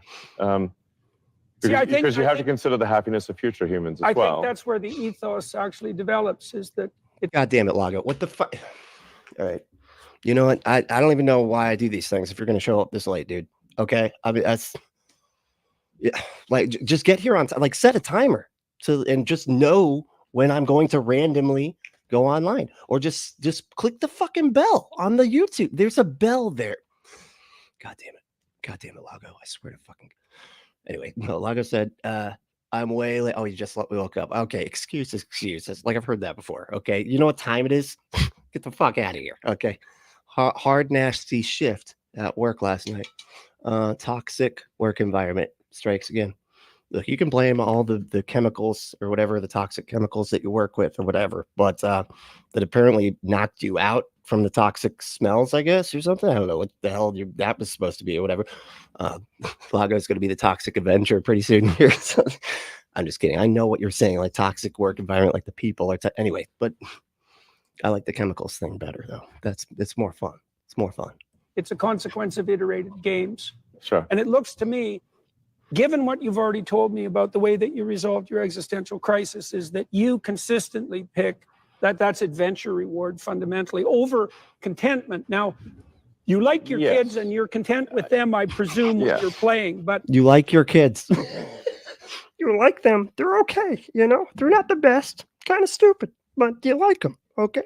S1: Because you have to consider the happiness of future humans as well.
S2: I think that's where the ethos actually develops, is that
S3: God damn it, Lago. What the fuck? All right. You know what? I don't even know why I do these things if you're going to show up this late, dude. Okay? I mean, that's... Yeah, like, just get here on time. Like, set a timer and just know when I'm going to randomly go online. Or just click the fucking bell on the YouTube. There's a bell there. God damn it, Lago. I swear to fucking... Anyway, no, Lago said, I'm way late. Oh, you just woke up. Okay, excuses. Like I've heard that before. Okay, you know what time it is? Get the fuck out of here. Okay, hard nasty shift at work last night. Toxic work environment strikes again. Look, you can blame all the chemicals or whatever, the toxic chemicals that you work with or whatever, but that apparently knocked you out from the toxic smells, I guess, or something. I don't know what the hell that was supposed to be or whatever. Lago's going to be the toxic Avenger pretty soon here. So, I'm just kidding. I know what you're saying, like toxic work environment, like the people are. Anyway, but I like the chemicals thing better, though. It's more fun. It's more fun.
S2: It's a consequence of iterated games.
S1: Sure.
S2: And it looks to me, given what you've already told me about the way that you resolved your existential crisis, is that you consistently pick that's adventure reward fundamentally over contentment. Now, you like your
S1: Yes.
S2: kids and you're content with them, I presume, when
S1: Yes.
S2: you're playing, but
S3: You like your kids. You like them. They're okay. You know, they're not the best. Kind of stupid, but you like them. Okay.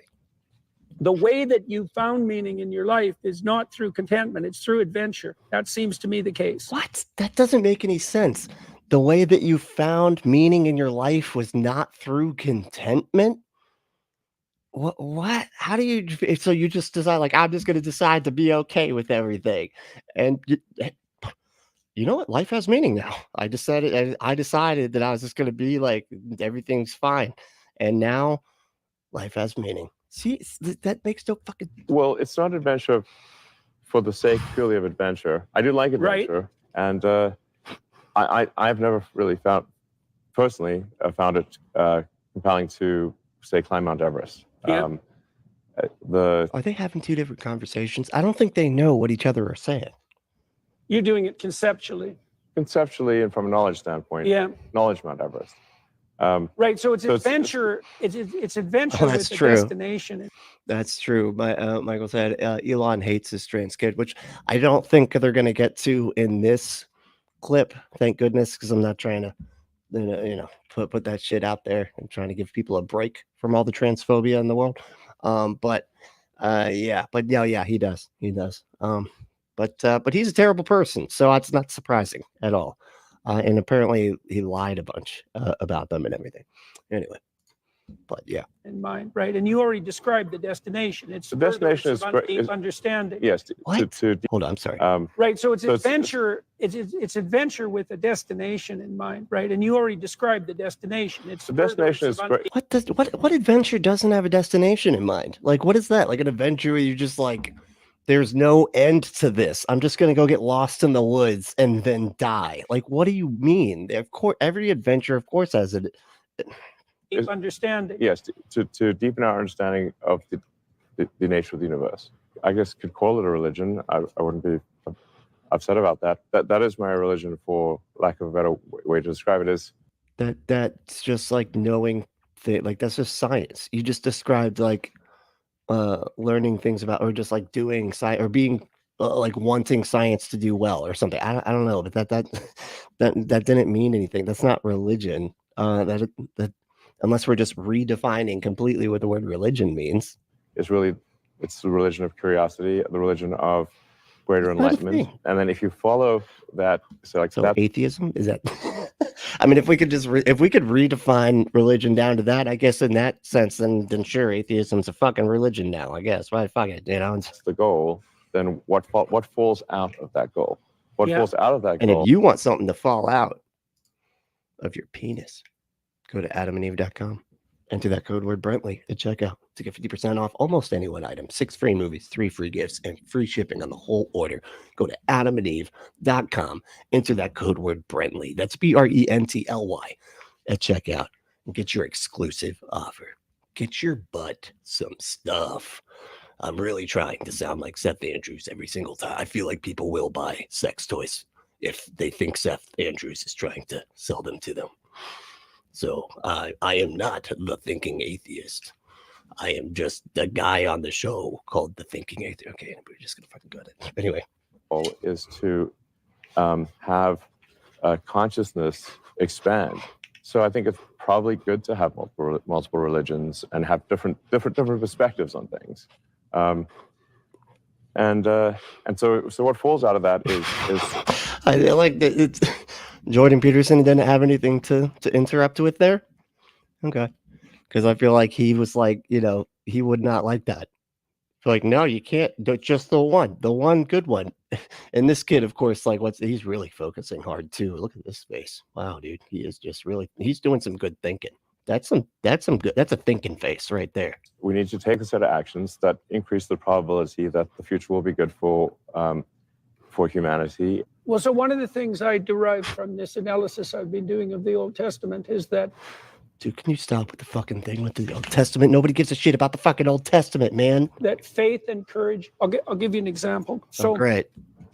S2: the way that you found meaning in your life is not through contentment, it's through adventure. That seems to me the case.
S3: What? That doesn't make any sense. The way that you found meaning in your life was not through contentment? What? How do you? So you just decide, like, I'm just going to decide to be okay with everything, and you know what? Life has meaning now. I decided that I was just going to be like, everything's fine, and now life has meaning. See, that makes no fucking.
S1: Well, it's not adventure for the sake purely of adventure. I do like adventure, and I've never really found it compelling to, say, climb Mount Everest.
S2: Yeah.
S3: Are they having two different conversations? I don't think they know what each other are saying.
S2: You're doing it conceptually.
S1: Conceptually and from a knowledge standpoint,
S2: Yeah.
S1: knowledge Mount Everest.
S2: Right. So it's
S1: So
S2: adventure. It's adventure
S3: Oh,
S2: with
S3: that's
S2: a
S3: true.
S2: destination.
S3: That's true. Michael said Elon hates his trans kid, which I don't think they're going to get to in this clip. Thank goodness, because I'm not trying to, put that shit out there. I'm trying to give people a break from all the transphobia in the world. But he does. But he's a terrible person, so it's not surprising at all. And apparently he lied a bunch about them and everything. Anyway, but yeah.
S2: In mind, right? And you already described the destination. It's
S1: The destination
S2: deep understanding.
S1: Yes.
S3: What?
S1: To
S3: Hold on, I'm sorry.
S2: Right. So it's
S1: So it's-
S2: adventure. It's adventure with a destination in mind, right? And you already described the destination. It's
S1: The destination is great.
S3: What adventure doesn't have a destination in mind? Like, what is that? Like an adventure where you just like, there's no end to this. I'm just gonna go get lost in the woods and then die. Like, what do you mean? Of course, every adventure, of course, has it.
S2: deep understanding.
S1: Yes, to deepen our understanding of the nature of the universe. I guess could call it a religion. I wouldn't be upset about that. That is my religion, for lack of a better way to describe it. Is
S3: That's just like knowing like that's just science. You just described like learning things about, or just like doing science, or being like wanting science to do well or something. I don't know, but that didn't mean anything. That's not religion. That unless we're just redefining completely what the word religion means.
S1: it's the religion of curiosity, the religion of greater
S3: It's not a
S1: enlightenment.
S3: thing.
S1: And then if you follow that, so that
S3: Atheism is that. I mean, if we could redefine religion down to that, I guess in that sense, then sure, atheism's a fucking religion now. I guess, right? Fuck it,
S1: that's the goal, then what falls out of that goal? What
S2: Yeah.
S1: falls out of that
S3: And
S1: goal?
S3: if you want something to fall out of your penis, go to adamandeve.com. Enter that code word Brentley at checkout to get 50% off almost any one item, 6 free movies, 3 free gifts, and free shipping on the whole order. Go to adamandeve.com. Enter that code word Brentley. That's BRENTLY at checkout and get your exclusive offer. Get your butt some stuff. I'm really trying to sound like Seth Andrews every single time. I feel like people will buy sex toys if they think Seth Andrews is trying to sell them to them. So I am not the thinking atheist. I am just the guy on the show called the thinking atheist. Okay, we're just gonna fucking go it. Anyway,
S1: Goal is to have consciousness expand. So I think it's probably good to have multiple religions and have different perspectives on things. And so what falls out of that is
S3: I like that. It's Jordan Peterson didn't have anything to interrupt with there? Okay. Because I feel like he was like, he would not like that. Like, no, you can't do just the one good one. And this kid, of course, like he's really focusing hard too. Look at this face. Wow, dude. He is just really, he's doing some good thinking. That's some good, that's a thinking face right there.
S1: We need to take a set of actions that increase the probability that the future will be good for humanity.
S2: Well, so one of the things I derived from this analysis I've been doing of the Old Testament is that,
S3: dude, can you stop with the fucking thing with the Old Testament? Nobody gives a shit about the fucking Old Testament, man.
S2: that faith and courage, I'll give you an example. So
S3: Great.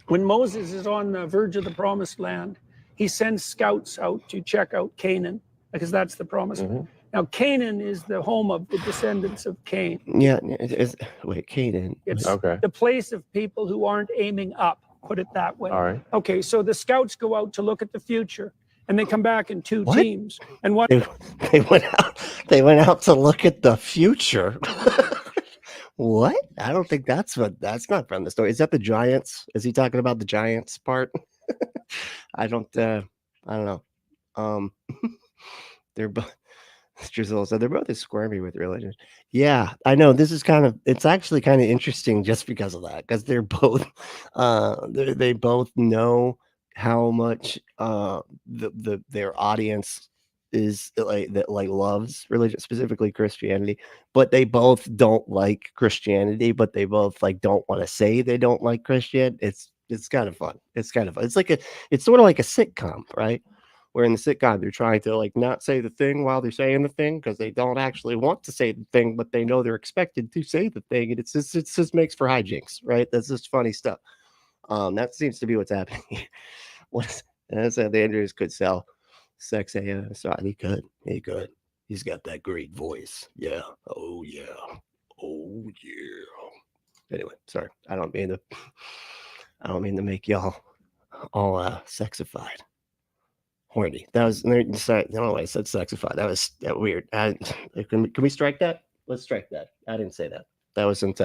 S2: when Moses is on the verge of the promised land, he sends scouts out to check out Canaan, because that's the promised land. Now, Canaan is the home of the descendants of Cain.
S3: Yeah. Wait, Canaan.
S2: It's
S1: Okay.
S2: the place of people who aren't aiming up, put it that way.
S1: All right.
S2: Okay, so the scouts go out to look at the future, and they come back in two
S3: What?
S2: teams. And what
S3: They went out to look at the future. What? I don't think that's not from the story. Is that the Giants? Is he talking about the Giants part? I don't know. They're both Drizzle said they're both as squirmy with religion. Yeah, I know. This is it's actually kind of interesting just because of that, because they're both they both know how much their audience is like loves religion, specifically Christianity, but they both don't like Christianity, but they both like don't want to say they don't like Christian. It's kind of fun. It's kind of fun. It's sort of like a sitcom, right? Where in the sitcom they're trying to like not say the thing while they're saying the thing because they don't actually want to say the thing, but they know they're expected to say the thing, and it just makes for hijinks, right? That's just funny stuff. That seems to be what's happening. That's how the Andrews could sell sex AI. So he could. He's got that great voice. Yeah. Oh yeah. Oh yeah. Anyway, sorry. I don't mean to make y'all all sexified. Horny. That was sorry. No, I said sexified. That was weird. Can we strike that? Let's strike that. I didn't say that. That wasn't.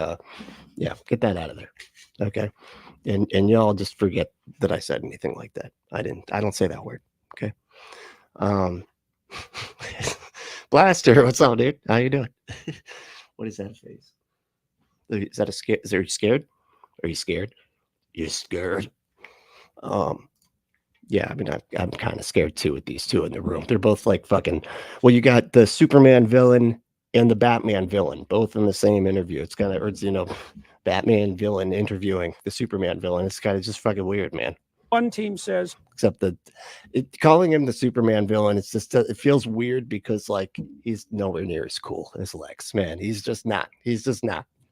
S3: Yeah, get that out of there. Okay, and y'all just forget that I said anything like that. I don't say that word. Okay. Blaster, what's up, dude? How you doing? What is that face? Is that a scare? Are you scared? Are you scared? You're scared. Yeah, I mean, I'm kind of scared too with these two in the room. They're both like fucking. Well, you got the Superman villain and the Batman villain both in the same interview. It's kind of, Batman villain interviewing the Superman villain. It's kind of just fucking weird, man.
S2: one team says,
S3: Except calling him the Superman villain, it's just it feels weird because like he's nowhere near as cool as Lex, man. He's just not.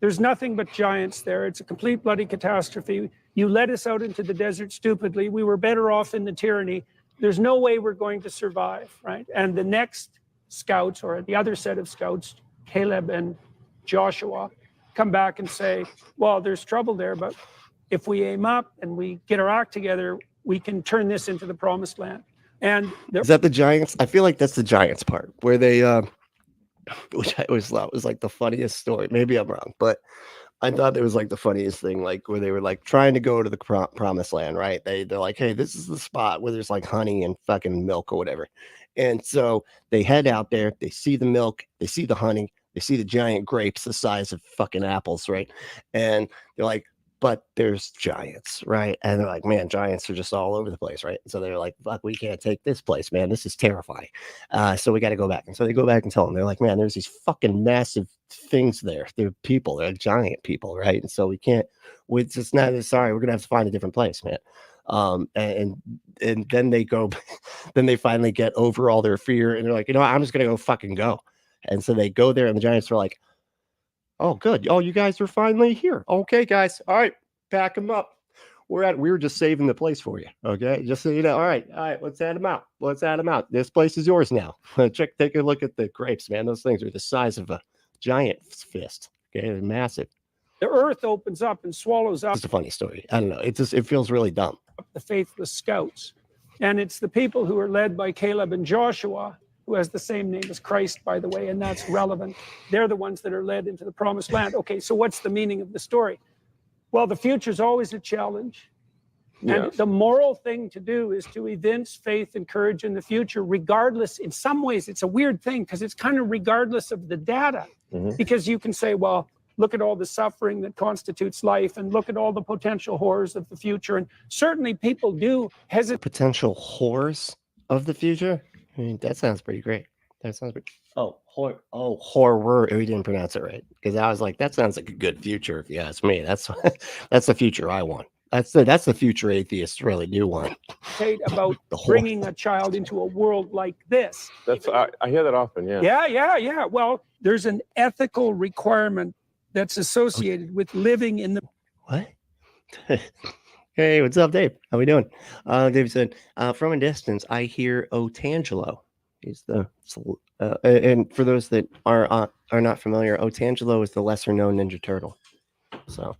S2: there's nothing but giants there. It's a complete bloody catastrophe. You led us out into the desert stupidly. We were better off in the tyranny. There's no way we're going to survive, right? And the next scouts, or the other set of scouts, Caleb and Joshua, come back and say, well, there's trouble there, but if we aim up and we get our act together, we can turn this into the promised land. And
S3: is that the Giants? I feel like that's the Giants part where they which I always thought was like the funniest story. Maybe I'm wrong, but I thought it was like the funniest thing, like where they were like trying to go to the promised land, right? They're like, hey, this is the spot where there's like honey and fucking milk or whatever. And so they head out there, they see the milk, they see the honey, they see the giant grapes the size of fucking apples, right? And they're like, but there's giants, right? And they're like, man, giants are just all over the place, right? So they're like, fuck, we can't take this place, man. This is terrifying. So we got to go back. And so they go back and tell them, they're like, man, there's these fucking massive things there. They're people, they're giant people, right? And so we can't, we're just not, sorry, we're going to have to find a different place, man. And then they go, then they finally get over all their fear and they're like, you know what, I'm just going to go fucking go. And so they go there and the giants are like, oh, good. Oh, you guys are finally here. Okay, guys. All right. Pack them up. We were just saving the place for you. Okay. Just so you know. All right. Let's add them out. This place is yours now. Take a look at the grapes, man. Those things are the size of a giant fist. Okay. They're massive.
S2: the earth opens up and swallows up
S3: It's a funny story. I don't know. It feels really dumb.
S2: the faithless scouts. And it's the people who are led by Caleb and Joshua, who has the same name as Christ, by the way, and that's relevant. They're the ones that are led into the promised land. Okay, so what's the meaning of the story? Well, the future is always a challenge. And the moral thing to do is to evince faith and courage in the future, regardless. In some ways, it's a weird thing because it's kind of regardless of the data. Because you can say, well, look at all the suffering that constitutes life and look at all the potential horrors of the future. And certainly people do hesitate.
S3: Potential horrors of the future? I mean, that sounds pretty great. That sounds pretty... horror. We didn't pronounce it right. Because I was like, that sounds like a good future if you ask me. That's the future I want. That's the future atheists really do want.
S2: About bringing a child into a world like this.
S1: I hear that often.
S2: Yeah. Well, there's an ethical requirement that's associated with living in the...
S3: What? Hey, what's up, Dave? How we doing? Dave said, from a distance, I hear Otangelo. He's the... and for those that are not familiar, Otangelo is the lesser known Ninja Turtle. So,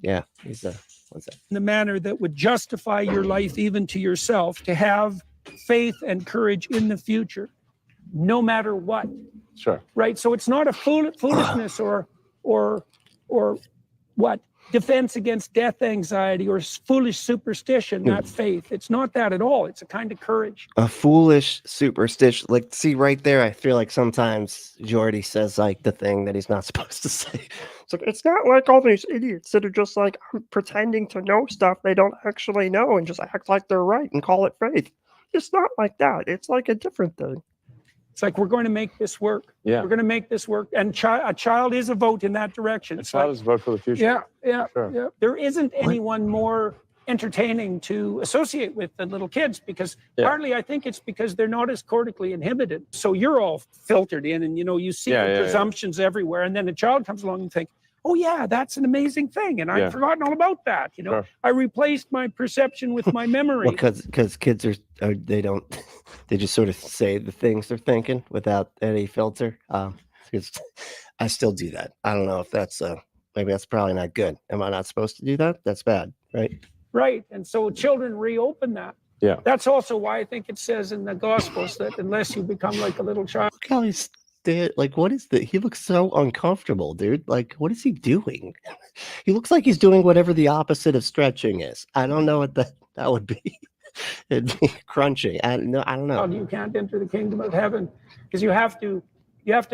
S3: yeah, he's the... What's that?
S2: In the manner that would justify your life even to yourself, to have faith and courage in the future, no matter what.
S1: Sure.
S2: Right? So it's not a foolishness or what? Defense against death anxiety or foolish superstition, not faith. It's not that at all. It's a kind of courage.
S3: A foolish superstition. Like, see, right there, I feel like sometimes Jordy says like the thing that he's not supposed to say. It's like, it's not like all these idiots that are just like pretending to know stuff they don't actually know and just act like they're right and call it faith. It's not like that. It's like a different thing.
S2: It's like, we're going to make this work.
S1: Yeah.
S2: We're going to make this work. And a child is a vote in that direction.
S1: A child is a vote for the future.
S2: Yeah.
S1: Sure.
S2: There isn't anyone more entertaining to associate with than little kids, because partly I think it's because they're not as cortically inhibited. So you're all filtered in and, you see the presumptions everywhere. And then a child comes along and think, oh yeah, that's an amazing thing. And I've forgotten all about that.
S1: Sure.
S2: I replaced my perception with my memory.
S3: Well, because kids they just sort of say the things they're thinking without any filter. I still do that. I don't know if that's maybe that's probably not good. Am I not supposed to do that? That's bad, right?
S2: Right. And so children reopen that.
S1: Yeah.
S2: That's also why I think it says in the Gospels that unless you become like a little child.
S3: Look how he's like, what is he looks so uncomfortable, dude. Like, what is he doing? He looks like he's doing whatever the opposite of stretching is. I don't know what that would be. It'd be crunching. I don't know.
S2: You can't enter the kingdom of heaven because you have to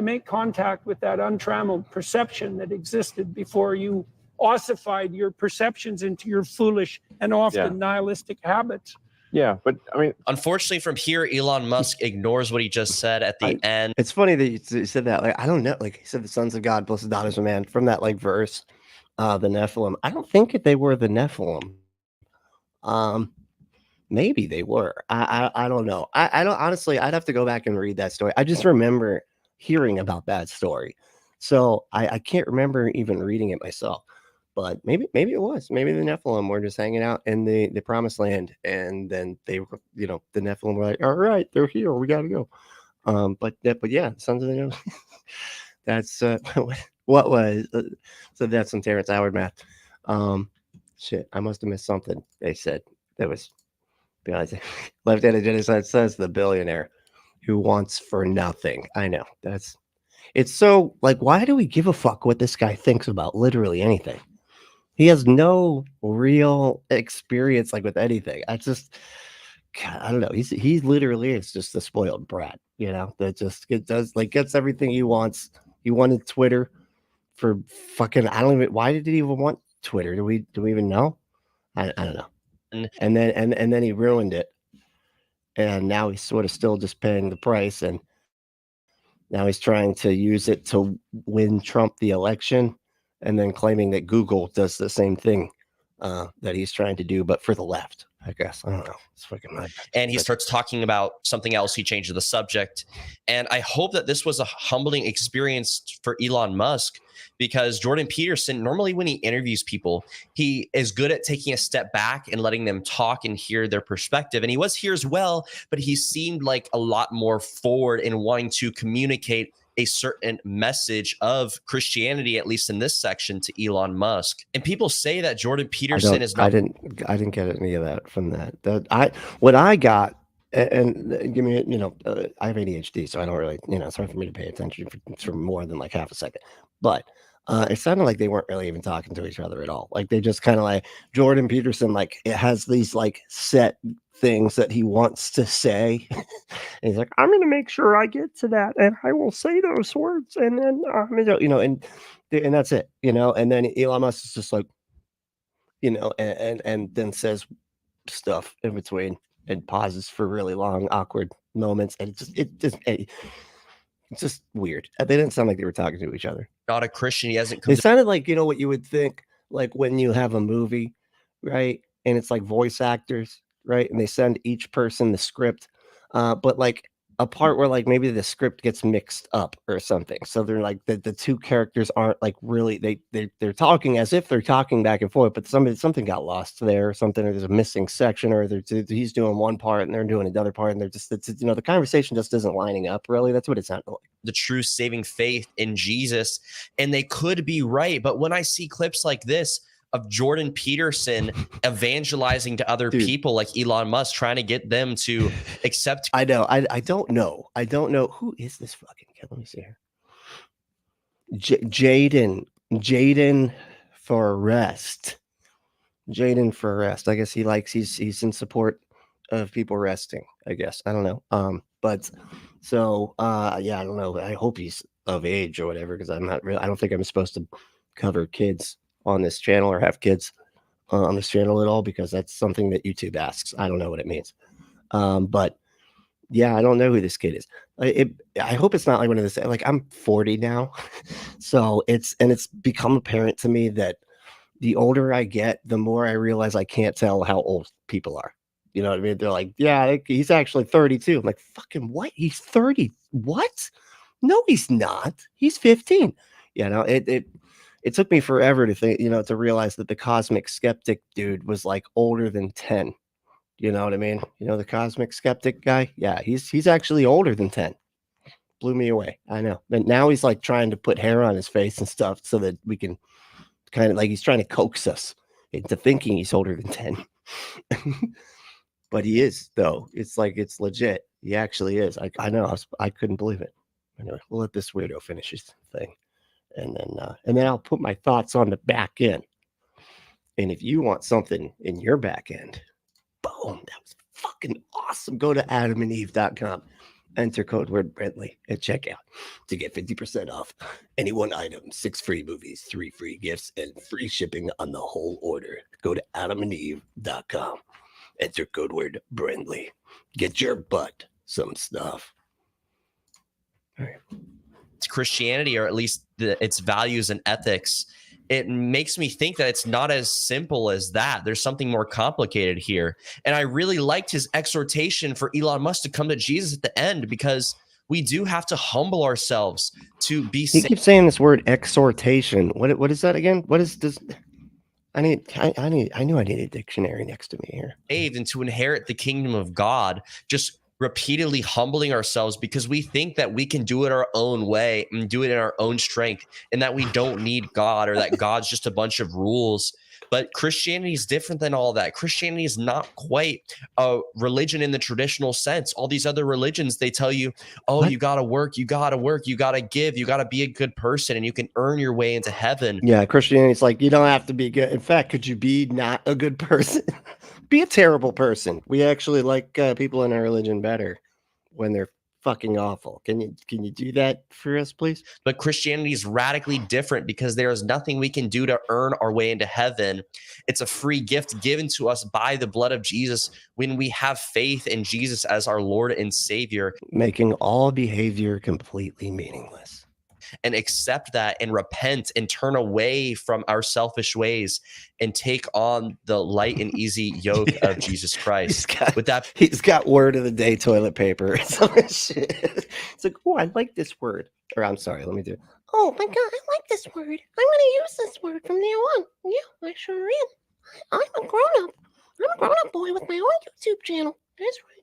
S2: make contact with that untrammeled perception that existed before you ossified your perceptions into your foolish and often nihilistic habits.
S1: Yeah, but I mean,
S4: unfortunately, from here, Elon Musk ignores what he just said at the end.
S3: It's funny that you said that. Like, I don't know. Like he said, the sons of God plus the daughters of man. From that like verse, the Nephilim. I don't think they were the Nephilim. Maybe they were. I don't know. I don't honestly. I'd have to go back and read that story. I just remember hearing about that story, so I can't remember even reading it myself. But maybe it was. Maybe the Nephilim were just hanging out in the promised land, and then they were, the Nephilim were like, all right, they're here, we gotta go. But yeah, sons of the that's what was so that's some Terrence Howard math. Shit, I must have missed something. They said that was Left-handed genocide says the billionaire who wants for nothing. I know it's so like, why do we give a fuck what this guy thinks about literally anything? He has no real experience like with anything. I don't know. He literally is just a spoiled brat, that just gets everything he wants. He wanted Twitter for fucking, why did he even want Twitter? Do we even know? I don't know. And then he ruined it. And now he's sort of still just paying the price. And now he's trying to use it to win Trump the election. And then claiming that Google does the same thing that he's trying to do, but for the left, I guess. I don't know. It's fucking right.
S4: And he starts talking about something else. He changes the subject. And I hope that this was a humbling experience for Elon Musk, because Jordan Peterson, normally when he interviews people, he is good at taking a step back and letting them talk and hear their perspective. And he was here as well, but he seemed like a lot more forward in wanting to communicate a certain message of Christianity, at least in this section, to Elon Musk. And people say that Jordan Peterson is not.
S3: I didn't get any of that from that. What I got, and give me, I have ADHD, so I don't really, it's hard for me to pay attention for more than like half a second. But It sounded like they weren't really even talking to each other at all. Like they just kind of like Jordan Peterson, like it has these like set things that he wants to say. And he's like, I'm going to make sure I get to that, and I will say those words, and then and that's it, And then Elon Musk is just like, and then says stuff in between and pauses for really long, awkward moments, and it's just weird. They didn't sound like they were talking to each other.
S4: Not a Christian. He hasn't come
S3: It sounded like, what you would think, like when you have a movie, right? And it's like voice actors, right? And they send each person the script, but like a part where like maybe the script gets mixed up or something. So they're like the two characters aren't like really they're talking as if they're talking back and forth, but something got lost there or something, or there's a missing section, or he's doing one part and they're doing another part, and they're just the conversation just isn't lining up really. That's what it sounded like.
S4: the true saving faith in Jesus. And they could be right. But when I see clips like this of Jordan Peterson evangelizing to other people like Elon Musk, trying to get them to accept.
S3: I know. I don't know. I don't know. Who is this fucking kid? Let me see here. Jaden Forrest. Jaden Forrest. I guess he's in support of people resting, I guess. I don't know. But so yeah, I don't know. I hope he's of age or whatever, because I don't think I'm supposed to cover kids on this channel or have kids on this channel at all, because that's something that YouTube asks. I don't know what it means. But yeah, I don't know who this kid is. I hope it's not like one of the, like, I'm 40 now. So it's become apparent to me that the older I get, the more I realize I can't tell how old people are. You know what I mean? They're like, yeah, he's actually 32. I'm like, fucking what? He's 30. What? No, he's not. He's 15. It took me forever to think, to realize that the cosmic skeptic dude was like older than 10. You know what I mean? The cosmic skeptic guy. Yeah, he's actually older than 10. Blew me away. I know. But now he's like trying to put hair on his face and stuff so that we can kind of like, he's trying to coax us into thinking he's older than 10. But he is, though. It's like, it's legit. He actually is. I know. I couldn't believe it. Anyway, we'll let this weirdo finish his thing. And then I'll put my thoughts on the back end. And if you want something in your back end, boom, that was fucking awesome. Go to adamandeve.com. Enter code word Brentley at checkout to get 50% off any one item, 6 free movies, 3 free gifts, and free shipping on the whole order. Go to adamandeve.com. Enter code word Brentley. Get your butt some stuff. All right.
S4: It's Christianity, or at least its values and ethics, it makes me think that it's not as simple as that. There's something more complicated here. And I really liked his exhortation for Elon Musk to come to Jesus at the end, because we do have to humble ourselves to be
S3: saved. He keeps saying this word exhortation. What is that again? What is this? I knew I need a dictionary next to me here.
S4: Saved and to inherit the kingdom of God, just repeatedly humbling ourselves because we think that we can do it our own way and do it in our own strength, and that we don't need God, or that God's just a bunch of rules. But Christianity is different than all that. Christianity is not quite a religion in the traditional sense. All these other religions, they tell you, oh, what? You got to work, you got to work, you got to give, you got to be a good person, and you can earn your way into heaven.
S3: Yeah, Christianity is like, you don't have to be good. In fact, could you be not a good person? Be a terrible person. We actually like people in our religion better when they're fucking awful. Can you do that for us, please?
S4: But Christianity is radically different, because there is nothing we can do to earn our way into heaven. It's a free gift given to us by the blood of Jesus when we have faith in Jesus as our Lord and Savior,
S3: making all behavior completely meaningless.
S4: And accept that and repent and turn away from our selfish ways and take on the light and easy yoke of Jesus Christ.
S3: He's got word of the day toilet paper. It's like, oh, I like this word. Or I'm sorry, let me do it. Oh my God, I like this word. I'm going to use this word from now on. Yeah, I sure am. I'm a grown-up. I'm a grown-up boy with my own YouTube channel. That's right.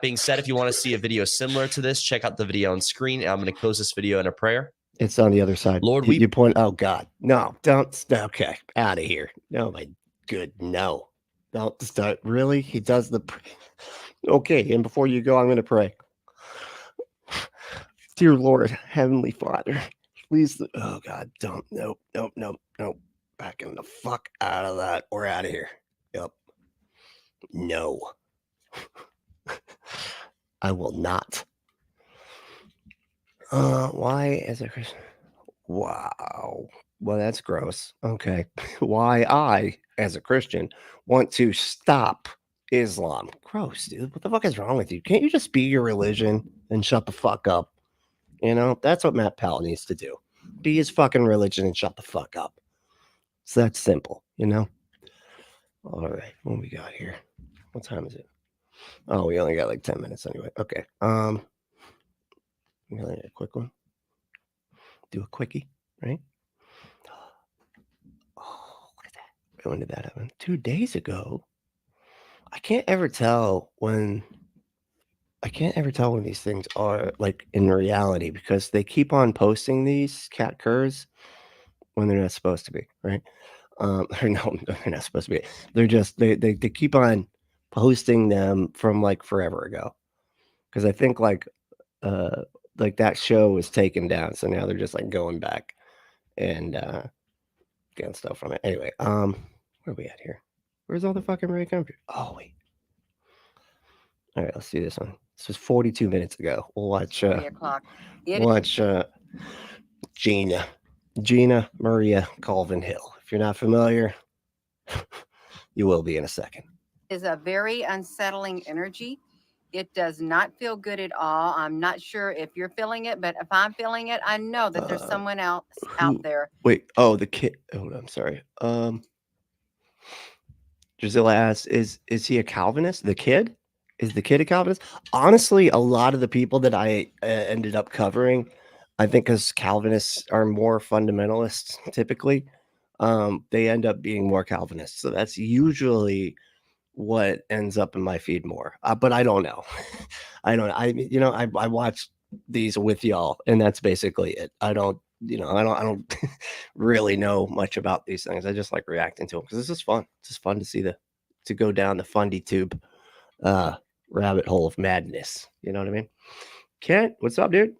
S4: Being said, if you want to see a video similar to this, check out the video on screen. I'm going to close this video in a prayer.
S3: It's on the other side.
S4: Lord,
S3: you point. Oh God, no! Don't. Okay, out of here. No, my good. No, don't start. Really? He does the. Okay, and before you go, I'm going to pray. Dear Lord, Heavenly Father, Please. Oh God, don't. Nope. Backing the fuck out of that. We're out of here. Yep. No. I will not. Why as a Christian? Wow. Well, that's gross. Okay. Why I, as a Christian, want to stop Islam. Gross, dude. What the fuck is wrong with you? Can't you just be your religion and shut the fuck up? You know, that's what Matt Powell needs to do. Be his fucking religion and shut the fuck up. It's that simple, you know? All right. What we got here? What time is it? Oh, we only got like 10 minutes anyway. Okay. We only need a quick one. Do a quickie, right? Oh, look at that. When did that happen? 2 days ago. I can't ever tell when these things are like in reality because they keep on posting these cat curs when they're not supposed to be, right? Or no, they're not supposed to be. They're just they keep on posting them from like forever ago. Because I think like that show was taken down, so now they're just like going back and getting stuff from it. Anyway, where are we at here? Where's all the fucking Ray computer? Oh wait. All right, let's see this one. This was 42 minutes ago. We'll watch
S7: 3 o'clock.
S3: Gina Maria Colvin Hill. If you're not familiar, you will be in a second.
S7: Is a very unsettling energy. It does not feel good at all. I'm not sure if you're feeling it, but if I'm feeling it, I know that there's someone else out there.
S3: Wait, oh, the kid. Oh, I'm sorry. Drusilla asks, is he a Calvinist? The kid? Is the kid a Calvinist? Honestly, a lot of the people that I ended up covering, I think because Calvinists are more fundamentalists typically, they end up being more Calvinists. So that's usually what ends up in my feed more. But I don't know. I don't know. I watch these with y'all, and that's basically it. I don't really know much about these things. I just like reacting to them because this is fun. It's just fun to see to go down the fundie tube rabbit hole of madness. You know what I mean? Kent, what's up, dude?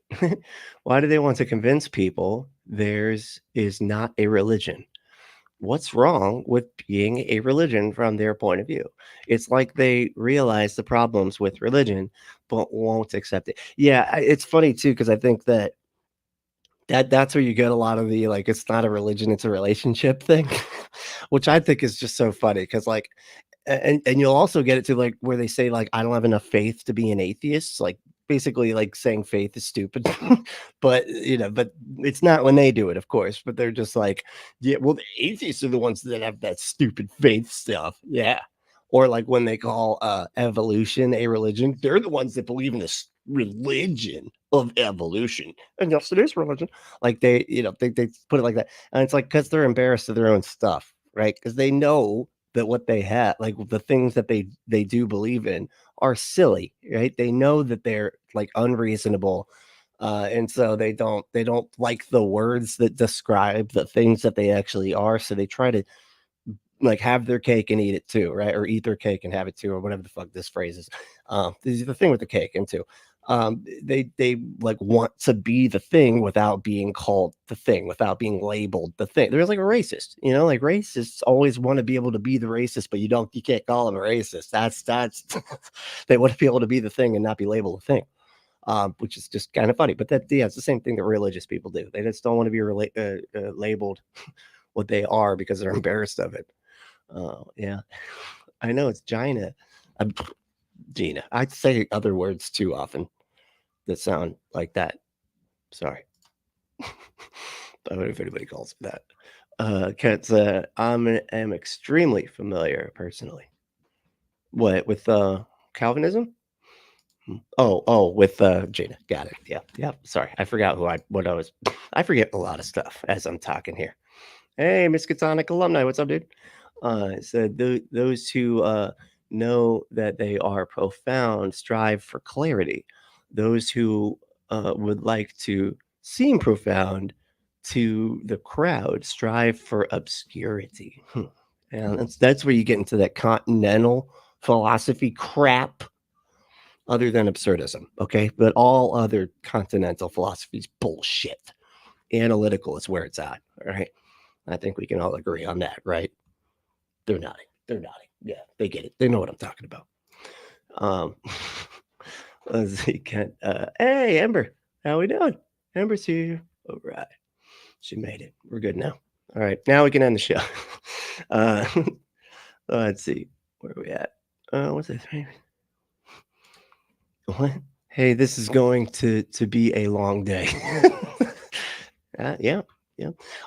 S3: Why do they want to convince people theirs is not a religion? What's wrong with being a religion from their point of view? It's like they realize the problems with religion, but won't accept it. Yeah, it's funny too, because I think that's where you get a lot of the like, it's not a religion, it's a relationship thing, which I think is just so funny because like, and you'll also get it to like where they say like, I don't have enough faith to be an atheist, like basically like saying faith is stupid. But it's not when they do it, of course, but they're just like, yeah, well, the atheists are the ones that have that stupid faith stuff. Yeah. Or like when they call evolution a religion, they're the ones that believe in this religion of evolution. And yes, it is religion. Like they put it like that. And it's like, because they're embarrassed of their own stuff, right? Because they know that what they have, like the things that they do believe in are silly, right? They know that they're like unreasonable. And so they don't like the words that describe the things that they actually are. So they try to like have their cake and eat it too, right? Or eat their cake and have it too, or whatever the fuck this phrase is. This is the thing with the cake and too. They like want to be the thing without being called the thing, without being labeled the thing. There's like a racist, like racists always want to be able to be the racist, but you can't call them a racist. That's they want to be able to be the thing and not be labeled a thing. Which is just kind of funny, but it's the same thing that religious people do. They just don't want to be labeled what they are because they're embarrassed of it. Yeah, I know it's Gina. Gina. I say other words too often that sound like that. Sorry. I don't know if anybody calls it that. Kent said, I am extremely familiar personally. What, with Calvinism? Oh, with Gina. Got it. Yeah. Sorry. I forgot I forget a lot of stuff as I'm talking here. Hey, Miskatonic alumni. What's up, dude? Said those who know that they are profound strive for clarity. Those who would like to seem profound to the crowd strive for obscurity. And that's where you get into that continental philosophy crap, other than absurdism. Okay, but all other continental philosophy is bullshit. Analytical is where it's at. All right. I think we can all agree on that, right? They're nodding. They're nodding. Yeah, they get it. They know what I'm talking about. Let's see. Hey, Amber, how we doing? Amber's here. All right. She made it. We're good now. All right. Now we can end the show. Let's see. Where are we at? What's this? What? Hey, this is going to be a long day. Yeah.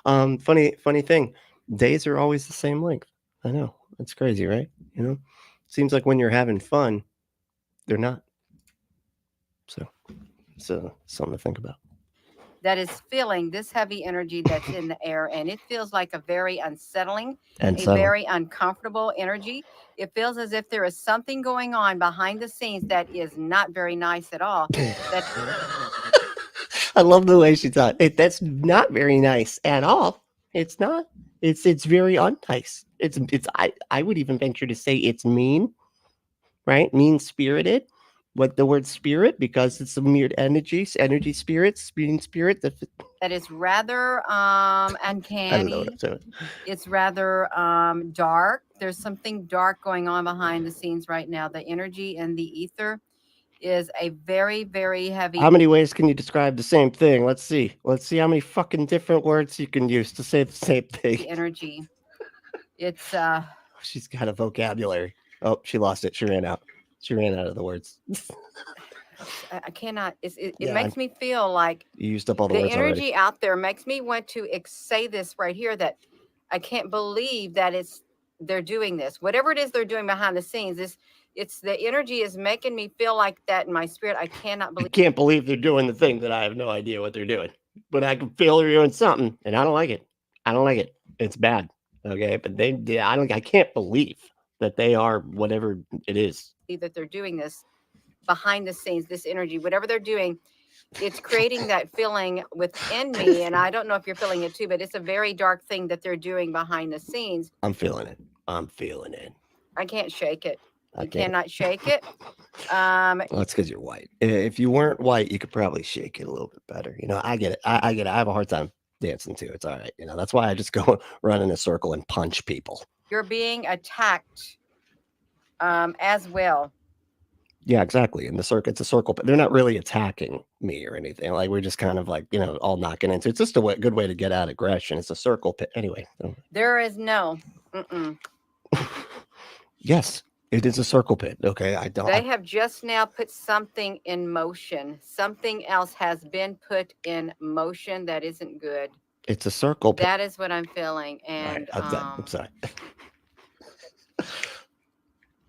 S3: Funny thing. Days are always the same length. I know. It's crazy, right? You know, seems like when you're having fun, they're not. So something to think about.
S7: That is feeling this heavy energy that's in the air, and it feels like a very unsettling, a very uncomfortable energy. It feels as if there is something going on behind the scenes that is not very nice at all.
S3: I love the way she thought. That's not very nice at all. It's not. It's very unnice. I would even venture to say it's mean, right? Mean spirited. What the word spirit, because it's a weird energy spirits, mean spirit.
S7: That is rather uncanny.
S3: I don't know what I'm saying.
S7: It's rather dark. There's something dark going on behind the scenes right now. The energy and the ether is a very, very heavy.
S3: How many ways can you describe the same thing? Let's see how many fucking different words you can use to say the same thing.
S7: The energy. It's
S3: She's got a vocabulary. Oh, she lost it. She ran out. She ran out of the words.
S7: I cannot. It makes me feel like
S3: you used up all the words
S7: energy
S3: already.
S7: out there makes me want to say this right here, that I can't believe that they're doing this. Whatever it is they're doing behind the scenes, it's the energy is making me feel like that in my spirit. I cannot believe.
S3: I can't believe they're doing the thing that I have no idea what they're doing, but I can feel they're doing something, and I don't like it. I don't like it. It's bad. Okay, but I can't believe that they are whatever it is.
S7: That they're doing this behind the scenes, this energy, whatever they're doing, it's creating that feeling within me. And I don't know if you're feeling it too, but it's a very dark thing that they're doing behind the scenes.
S3: I'm feeling it.
S7: I can't shake it. I cannot shake it.
S3: Well, that's because you're white. If you weren't white, you could probably shake it a little bit better. You know, I get it. I get it. I have a hard time dancing too. It's all right. You know, that's why I just go run in a circle and punch people.
S7: You're being attacked as well.
S3: Yeah, exactly. In the circle, it's a circle, but they're not really attacking me or anything. Like, we're just kind of like, you know, all knocking into. It's just a good way to get out aggression. It's a circle pit. Anyway.
S7: There is no.
S3: Yes, it is a circle pit. Okay,
S7: They have just now put something in motion. Something else has been put in motion that isn't good.
S3: It's a circle pit.
S7: That is what I'm feeling. And
S3: right, I'm sorry.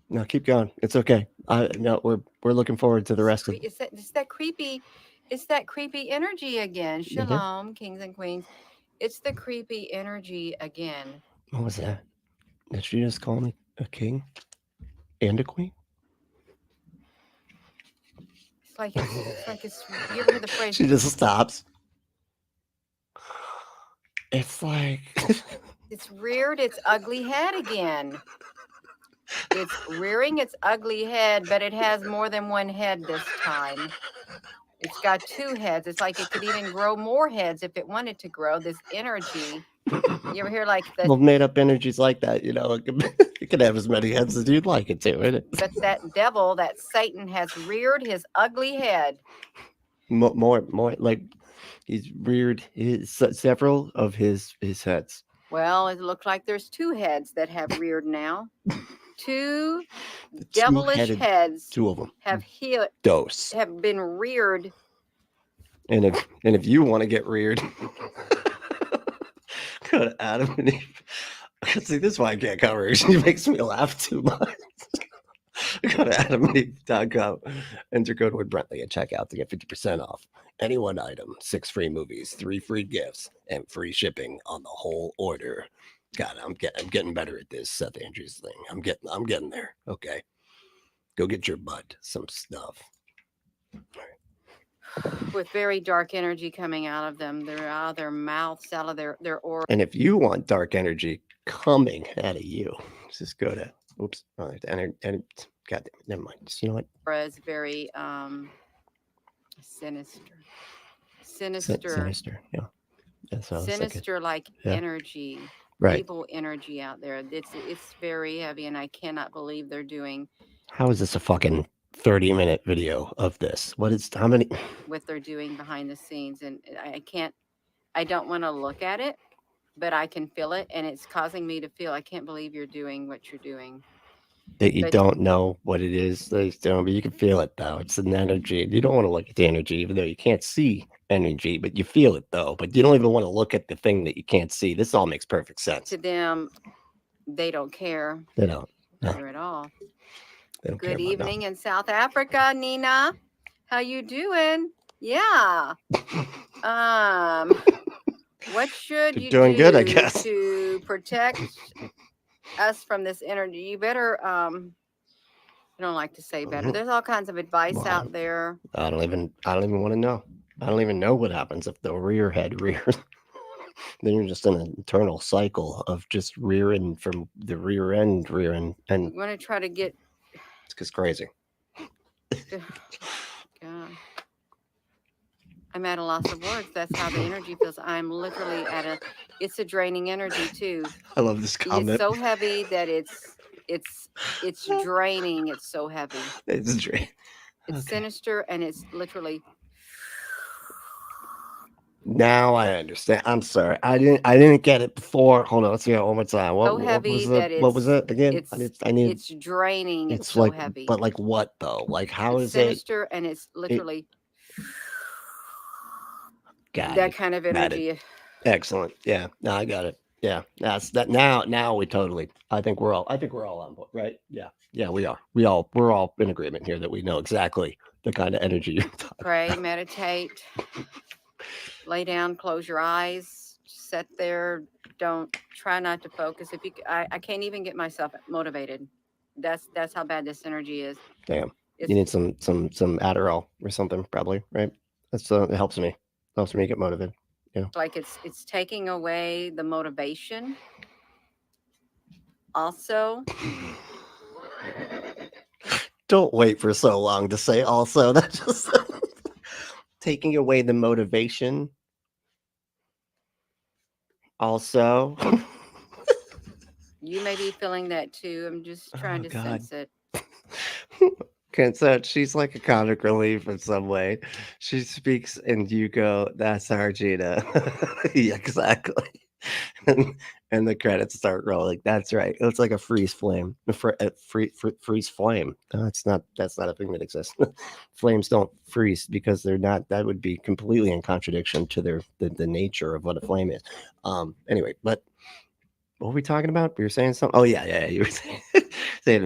S3: No, keep going. It's okay. No, we're looking forward to the rest of it.
S7: It's that creepy energy again. Shalom, kings and queens. It's the creepy energy again.
S3: What was that? Did she just call me a king and a queen?
S7: It's like it's you ever hear the phrase?
S3: She just stops. It's like
S7: it's reared its ugly head again. It's rearing its ugly head, but it has more than one head this time. It's got two heads. It's like it could even grow more heads if it wanted to grow. This energy. You ever hear like the
S3: made up energies like that? You know, it can have as many heads as you'd like it to. Isn't it?
S7: But that devil, that Satan, has reared his ugly head.
S3: More like he's reared several of his heads.
S7: Well, it looks like there's two heads that have reared now. Two devilish heads.
S3: Two of them
S7: have been reared.
S3: And if you want to get reared, go to Adam and Eve. See, this is why I can't cover. She makes me laugh too much. Go to AdamandEve.com, enter code word Brentley at checkout to get 50% off any one item, 6 free movies, 3 free gifts, and free shipping on the whole order. God, I'm getting better at this Seth Andrews thing. I'm getting there. Okay, go get your bud some stuff.
S7: With very dark energy coming out of them. They're out of their mouths, out of their aura.
S3: And if you want dark energy coming out of you, just go to oops. Oh, and God damn it, never mind. Just, you know what?
S7: It's very sinister.
S3: Sinister, yeah. That's what I was thinking.
S7: Sinister like
S3: Yeah.
S7: energy,
S3: Right.
S7: evil energy out there. It's very heavy, and I cannot believe they're doing
S3: How is this a fucking 30-minute video of this? How many?
S7: what they're doing behind the scenes, and I don't want to look at it, but I can feel it, and it's causing me to feel I can't believe you're doing what you're doing.
S3: That you
S7: But-
S3: don't know what it is that he's doing, but you can feel it though. It's an energy. You don't want to look at the energy, even though you can't see energy, but you feel it though. But you don't even want to look at the thing that you can't see. This all makes perfect sense.
S7: To them, they don't care.
S3: They don't. No.
S7: Care at all.
S3: They don't care
S7: Good
S3: about
S7: evening in South Africa, Nina. How you doing? Yeah. What should
S3: You're
S7: you
S3: doing
S7: do
S3: good, I guess.
S7: to protect us from this energy? You better I don't like to say better. There's all kinds of advice
S3: Wow.
S7: out there.
S3: I don't even want to know. I don't even know what happens if the rear head rears. Then you're just in an eternal cycle of just rearing from the rear end, and
S7: I'm going to try to get
S3: it's just crazy.
S7: God. I'm at a loss of words. That's how the energy feels. I'm literally it's a draining energy too.
S3: I love this comment.
S7: It's so heavy that it's draining. It's so heavy.
S3: It's draining.
S7: It's
S3: Okay.
S7: sinister, and it's literally
S3: Now I understand. I'm sorry. I didn't get it before. Hold on. Let's hear it one more time.
S7: so heavy that
S3: what was it again? I need.
S7: it's draining. It's
S3: It's
S7: so
S3: like,
S7: heavy.
S3: but like what though? Like how
S7: It's
S3: is it?
S7: sinister, and it's literally
S3: Got
S7: that
S3: it.
S7: kind of
S3: Got it.
S7: energy.
S3: Excellent. Yeah. No, I got it. Yeah. That's that. Now we totally. I think we're all on board, right? Yeah. Yeah. We are. We're all in agreement here that we know exactly the kind of energy you're talking.
S7: Pray, meditate, lay down, close your eyes, sit there. Don't try not to focus. If you, I can't even get myself motivated. That's how bad this energy is.
S3: Damn.
S7: It's,
S3: You need some Adderall or something, probably, right? That's it helps me. Helps me get motivated.
S7: like it's taking away the motivation. Also,
S3: Don't wait for so long to say also. That just taking away the motivation. Also,
S7: you may be feeling that too. I'm just trying
S3: Oh,
S7: to
S3: God.
S7: sense it.
S3: Consent. She's like a comic relief in some way. She speaks, and you go, "That's Argina." Yeah, exactly. And the credits start rolling. That's right. It's like a freeze flame. Freeze flame. No, that's not a thing that exists. Flames don't freeze because they're not. That would be completely in contradiction to the nature of what a flame is. Anyway, but what were we talking about? We were saying something. Oh yeah. You were saying,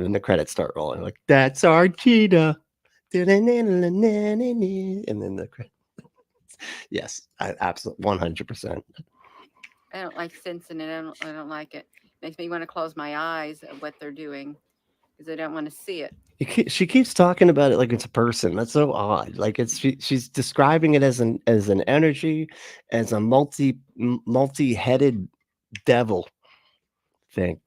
S3: and the credits start rolling. Like that's Argina. And then the credits. Yes, I absolutely 100%.
S7: I don't like sensing it. I don't like it. Makes me want to close my eyes at what they're doing because I don't want to see it.
S3: She keeps talking about it like it's a person. That's so odd. Like she's describing it as an energy, as a multi-headed devil thing.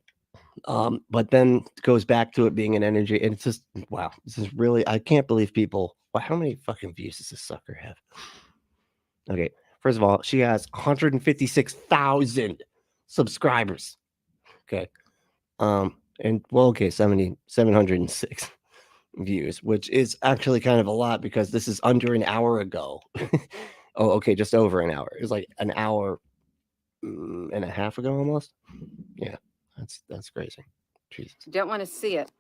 S3: But then goes back to it being an energy, and it's just wow. This is really, I can't believe people. Wow, how many fucking views does this sucker have? Okay, first of all, she has 156,000 subscribers. Okay, and well, okay, 706 views, which is actually kind of a lot because this is under an hour ago. Oh, okay, just over an hour. It was like an hour and a half ago almost. Yeah, that's crazy. Jesus.
S7: Don't want to see it.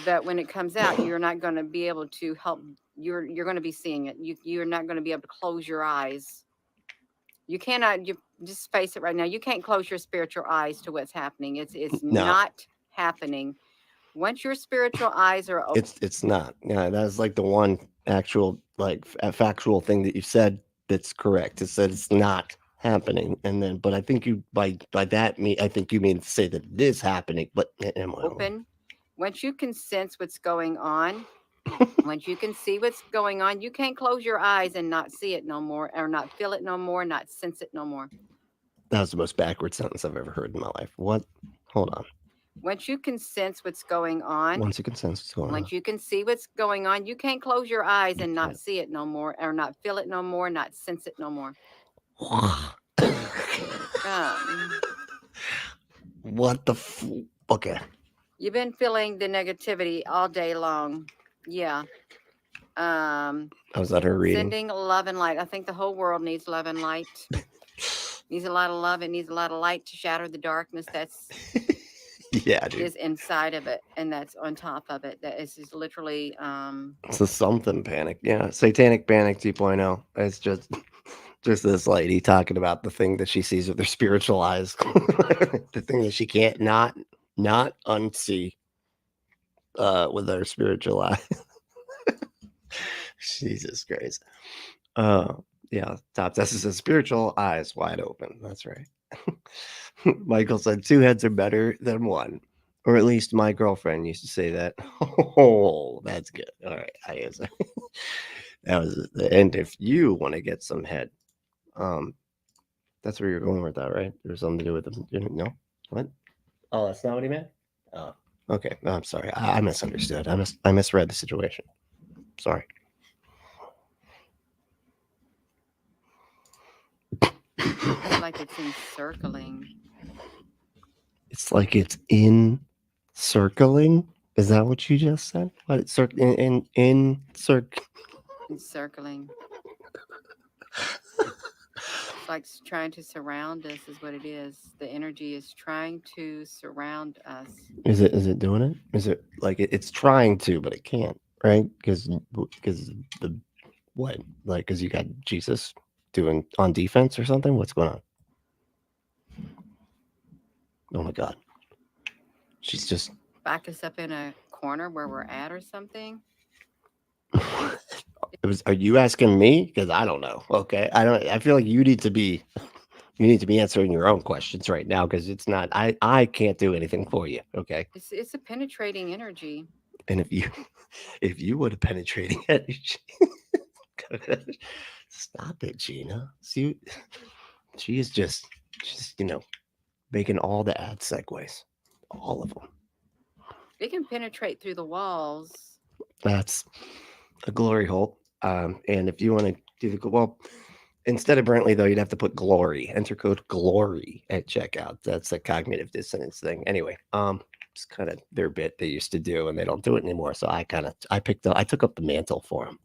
S7: But when it comes out, you're not going to be able to help. You're going to be seeing it. You're not going to be able to close your eyes. You cannot. You just face it right now. You can't close your spiritual eyes to what's happening. It's
S3: No.
S7: not happening. Once your spiritual eyes are open,
S3: It's not. Yeah, that's like the one actual like factual thing that you said that's correct. It said it's not happening, and then but I think you by that I think you mean to say that it is happening, but
S7: open. Once you can sense what's going on, once you can see what's going on, you can't close your eyes and not see it no more, or not feel it no more, not sense it no more.
S3: That was the most backward sentence I've ever heard in my life. What? Hold on.
S7: Once you can sense what's going on,
S3: Once you can sense what's going on.
S7: once you can see what's going on, you can't close your eyes and not see it no more, or not feel it no more, not sense it no more.
S3: What the okay.
S7: You've been feeling the negativity all day long. Yeah.
S3: Was that her reading?
S7: Sending love and light. I think the whole world needs love and light. Needs a lot of love. It needs a lot of light to shatter the darkness that's
S3: Yeah, dude.
S7: is inside of it, and that's on top of it. That is literally
S3: It's a something panic. Yeah, satanic panic 2.0. It's just this lady talking about the thing that she sees with her spiritual eyes, the thing that she can't not unsee with her spiritual eyes. Jesus Christ. Yeah, top test says spiritual eyes wide open. That's right. Michael said 2 heads are better than 1. Or at least my girlfriend used to say that. Oh, that's good. All right. I guess that was the end. If you want to get some head, that's where you're going with that, right? There's something to do with them. No? What? Oh, that's not what he meant? Oh, okay. No, I'm sorry. I misunderstood. I misread the situation. Sorry.
S7: it's like it's encircling.
S3: It's like it's encircling. Is that what you just said? What it's encircling?
S7: Encircling. It's like it's trying to surround us is what it is. The energy is trying to surround us.
S3: Is it doing it? Is it like it's trying to, but it can't, right? Because the what? Like because you got Jesus doing on defense or something? What's going on? Oh my God. She's just
S7: Back us up in a corner where we're at or something.
S3: Are you asking me? Because I don't know. Okay. I feel like you need to be answering your own questions right now because it's not I can't do anything for you. Okay.
S7: It's a penetrating energy.
S3: And if you would have penetrating energy. Stop it, Gina. See, she's just making all the ad segues. All of them.
S7: It can penetrate through the walls.
S3: That's a glory hole. And if you want to do instead of Brentley though, you'd have to put glory. Enter code glory at checkout. That's a cognitive dissonance thing. Anyway, it's kind of their bit they used to do, and they don't do it anymore. So I took up the mantle for them.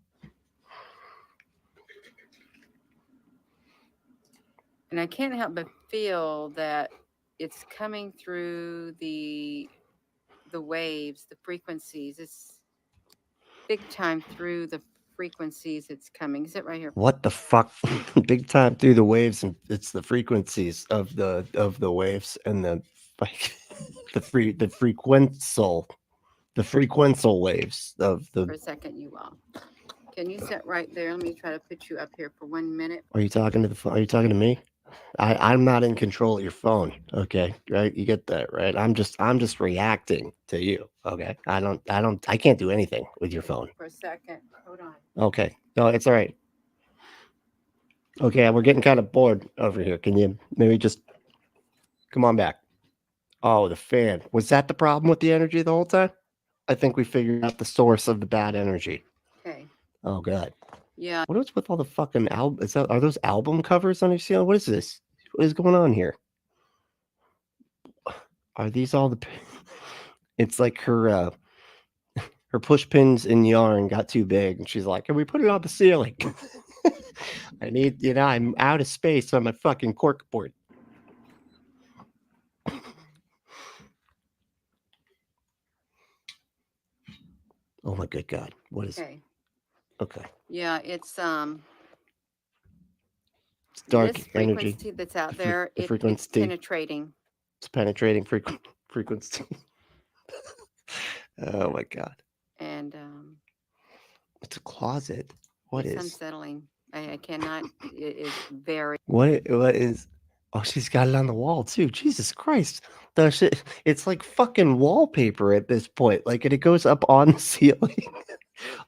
S7: And I can't help but feel that it's coming through the waves, the frequencies. It's big time through the frequencies it's coming. Is it right here?
S3: What the fuck? Big time through the waves, and it's the frequencies of the waves and the frequential waves of the.
S7: For a second, you all. Can you sit right there? Let me try to put you up here for 1 minute.
S3: Are you talking to the phone? Are you talking to me? I'm not in control of your phone. Okay, right? You get that, right? I'm just reacting to you. Okay, I can't do anything with your phone.
S7: For a second, hold on.
S3: Okay, no, it's all right. Okay, we're getting kind of bored over here. Can you maybe just come on back? Oh, the fan. Was that the problem with the energy the whole time? I think we figured out the source of the bad energy.
S7: Okay.
S3: Oh God.
S7: Yeah.
S3: What is with all the fucking album? Are those album covers on your ceiling? What is this? What is going on here? Are these all the? It's like her push pins in yarn got too big, and she's like, "Can we put it on the ceiling?" I need, I'm out of space on my fucking cork board. Oh my good God! What is?
S7: Okay.
S3: Okay.
S7: Yeah, it's
S3: dark
S7: this
S3: energy
S7: frequency that's out there.
S3: the
S7: It's
S3: frequency.
S7: penetrating.
S3: It's penetrating frequency. Oh my God!
S7: And
S3: It's a closet. What
S7: it's
S3: is?
S7: unsettling. I cannot. It is very.
S3: What is? Oh, she's got it on the wall too. Jesus Christ! The shit. It's like fucking wallpaper at this point. Like, and it goes up on the ceiling.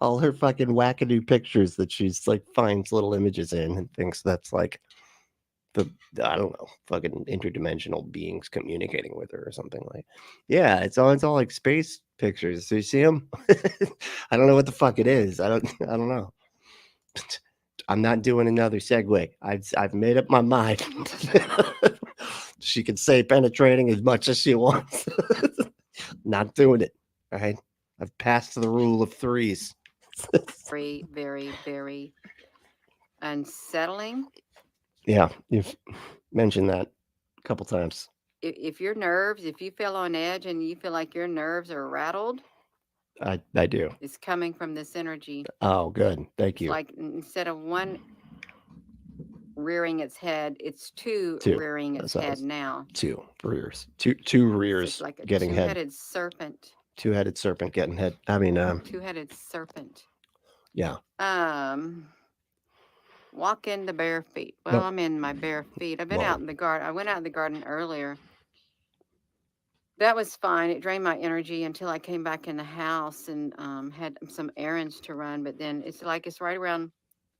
S3: All her fucking wackadoo pictures that she's like finds little images in and thinks that's like I don't know, fucking interdimensional beings communicating with her or something. Like, yeah, it's all like space pictures. So you see them? I don't know what the fuck it is. I don't know. I'm not doing another segue. I've made up my mind. She can say penetrating as much as she wants. Not doing it. All right. I've passed the rule of threes.
S7: Very, very, very unsettling.
S3: Yeah, you've mentioned that a couple times.
S7: If your nerves, if you feel on edge and you feel like your nerves are rattled,
S3: I do.
S7: it's coming from this energy.
S3: Oh, good. Thank
S7: It's
S3: you.
S7: like instead of one rearing its head, it's two
S3: Two.
S7: rearing its
S3: That's
S7: head
S3: awesome.
S7: now.
S3: Two rears. Two rears
S7: It's like a
S3: getting head.
S7: two-headed serpent.
S3: Two-headed serpent getting head. I mean,
S7: Two-headed serpent.
S3: yeah.
S7: Walk in the bare feet. Well,
S3: Nope.
S7: I'm in my bare feet. I've been
S3: Whoa.
S7: out in the garden. I went out in the garden earlier. That was fine. It drained my energy until I came back in the house and had some errands to run. But then it's like it's right around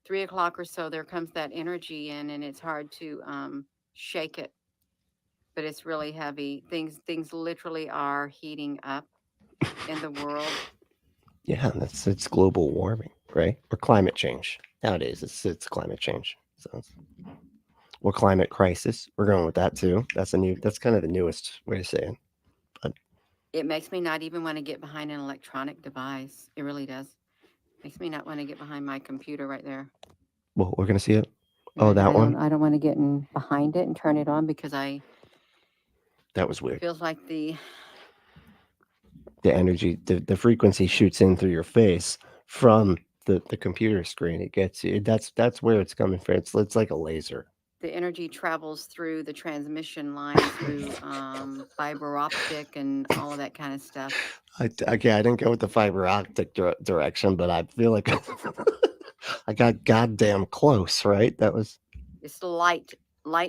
S7: 3 o'clock or so. There comes that energy in, and it's hard to shake it. But it's really heavy. Things literally are heating up in the world.
S3: Yeah, it's global warming, right? Or climate change. Nowadays, it's climate change. So, or climate crisis. We're going with that too. That's kind of the newest way to say it. But
S7: It makes me not even want to get behind an electronic device. It really does. Makes me not want to get behind my computer right there.
S3: well, we're gonna see it. Oh, that one.
S7: I don't want to get in behind it and turn it on because
S3: That was weird.
S7: feels like the
S3: energy, the frequency shoots in through your face from the computer screen. It gets you. That's where it's coming from. It's like a laser.
S7: energy travels through the transmission line through fiber optic and all of that kind of stuff.
S3: I didn't go with the fiber optic direction, but I feel like I got goddamn close. Right? That was.
S7: It's light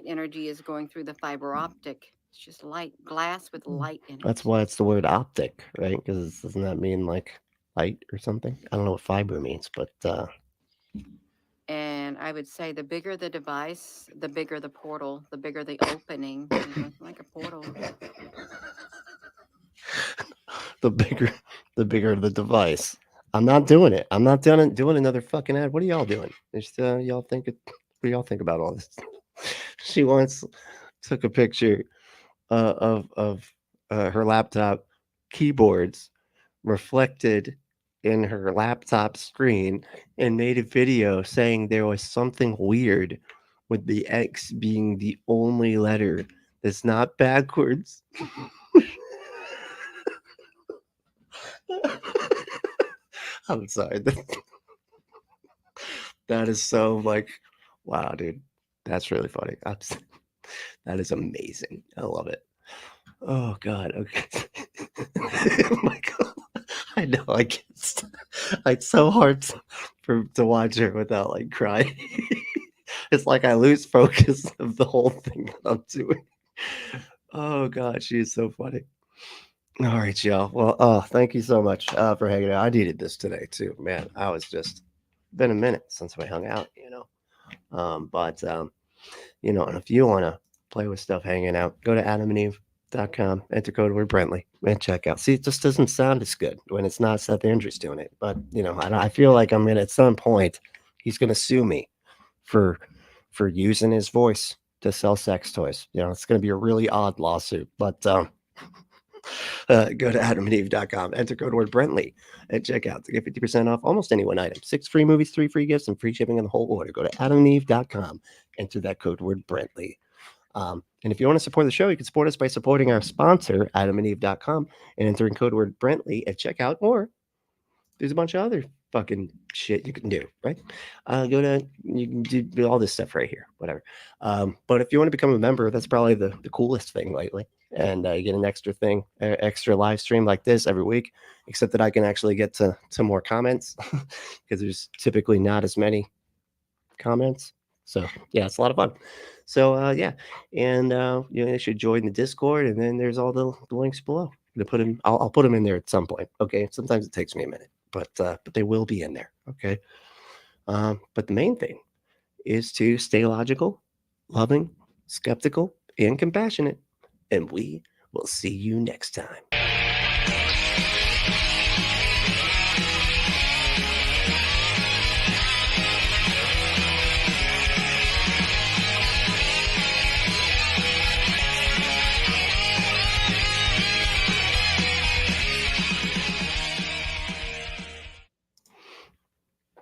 S7: energy is going through the fiber optic. It's just light glass with light in it.
S3: That's why it's the word optic, right? Because doesn't that mean like light or something? I don't know what fiber means, but
S7: And I would say the bigger the device, the bigger the portal, the bigger the opening. It's like a portal.
S3: the bigger the device. I'm not doing it. I'm not doing another fucking ad. What are y'all doing? Just y'all think it. What do y'all think about all this? She once took a picture of her laptop keyboards reflected in her laptop screen and made a video saying there was something weird with the X being the only letter that's not backwards. I'm sorry. That is so like, wow, dude. That's really funny. That is amazing. I love it. Oh God. Okay. Oh my God. I know. I can't. It's so hard to watch her without like crying. It's like I lose focus of the whole thing that I'm doing. Oh God, she is so funny. All right, y'all. Well, thank you so much for hanging out. I needed this today too, man. I was just been a minute since we hung out, you know. But you know, and if you want to play with stuff hanging out, go to adamandeve.com, enter code word Brentley, and check out. See, it just doesn't sound as good when it's not Seth Andrews doing it. But you know, I feel like I'm gonna at some point he's gonna sue me for using his voice to sell sex toys. You know, it's gonna be a really odd lawsuit. But go to adamandeve.com, enter code word Brentley, and check out to get 50% off almost any one item. 6 free movies, 3 free gifts, and free shipping on the whole order. Go to adamandeve.com, enter that code word Brentley. And if you want to support the show, you can support us by supporting our sponsor, adamandeve.com, and entering code word Brentley at checkout. Or there's a bunch of other fucking shit you can do, right? You can do all this stuff right here, whatever. But if you want to become a member, that's probably the coolest thing lately. And you get an extra live stream like this every week, except that I can actually get to more comments because there's typically not as many comments. So yeah, it's a lot of fun. So yeah, and you should join the Discord, and then there's all the links below. I'll put them in there at some point. Okay, sometimes it takes me a minute, but they will be in there. Okay, but the main thing is to stay logical, loving, skeptical, and compassionate. And we will see you next time.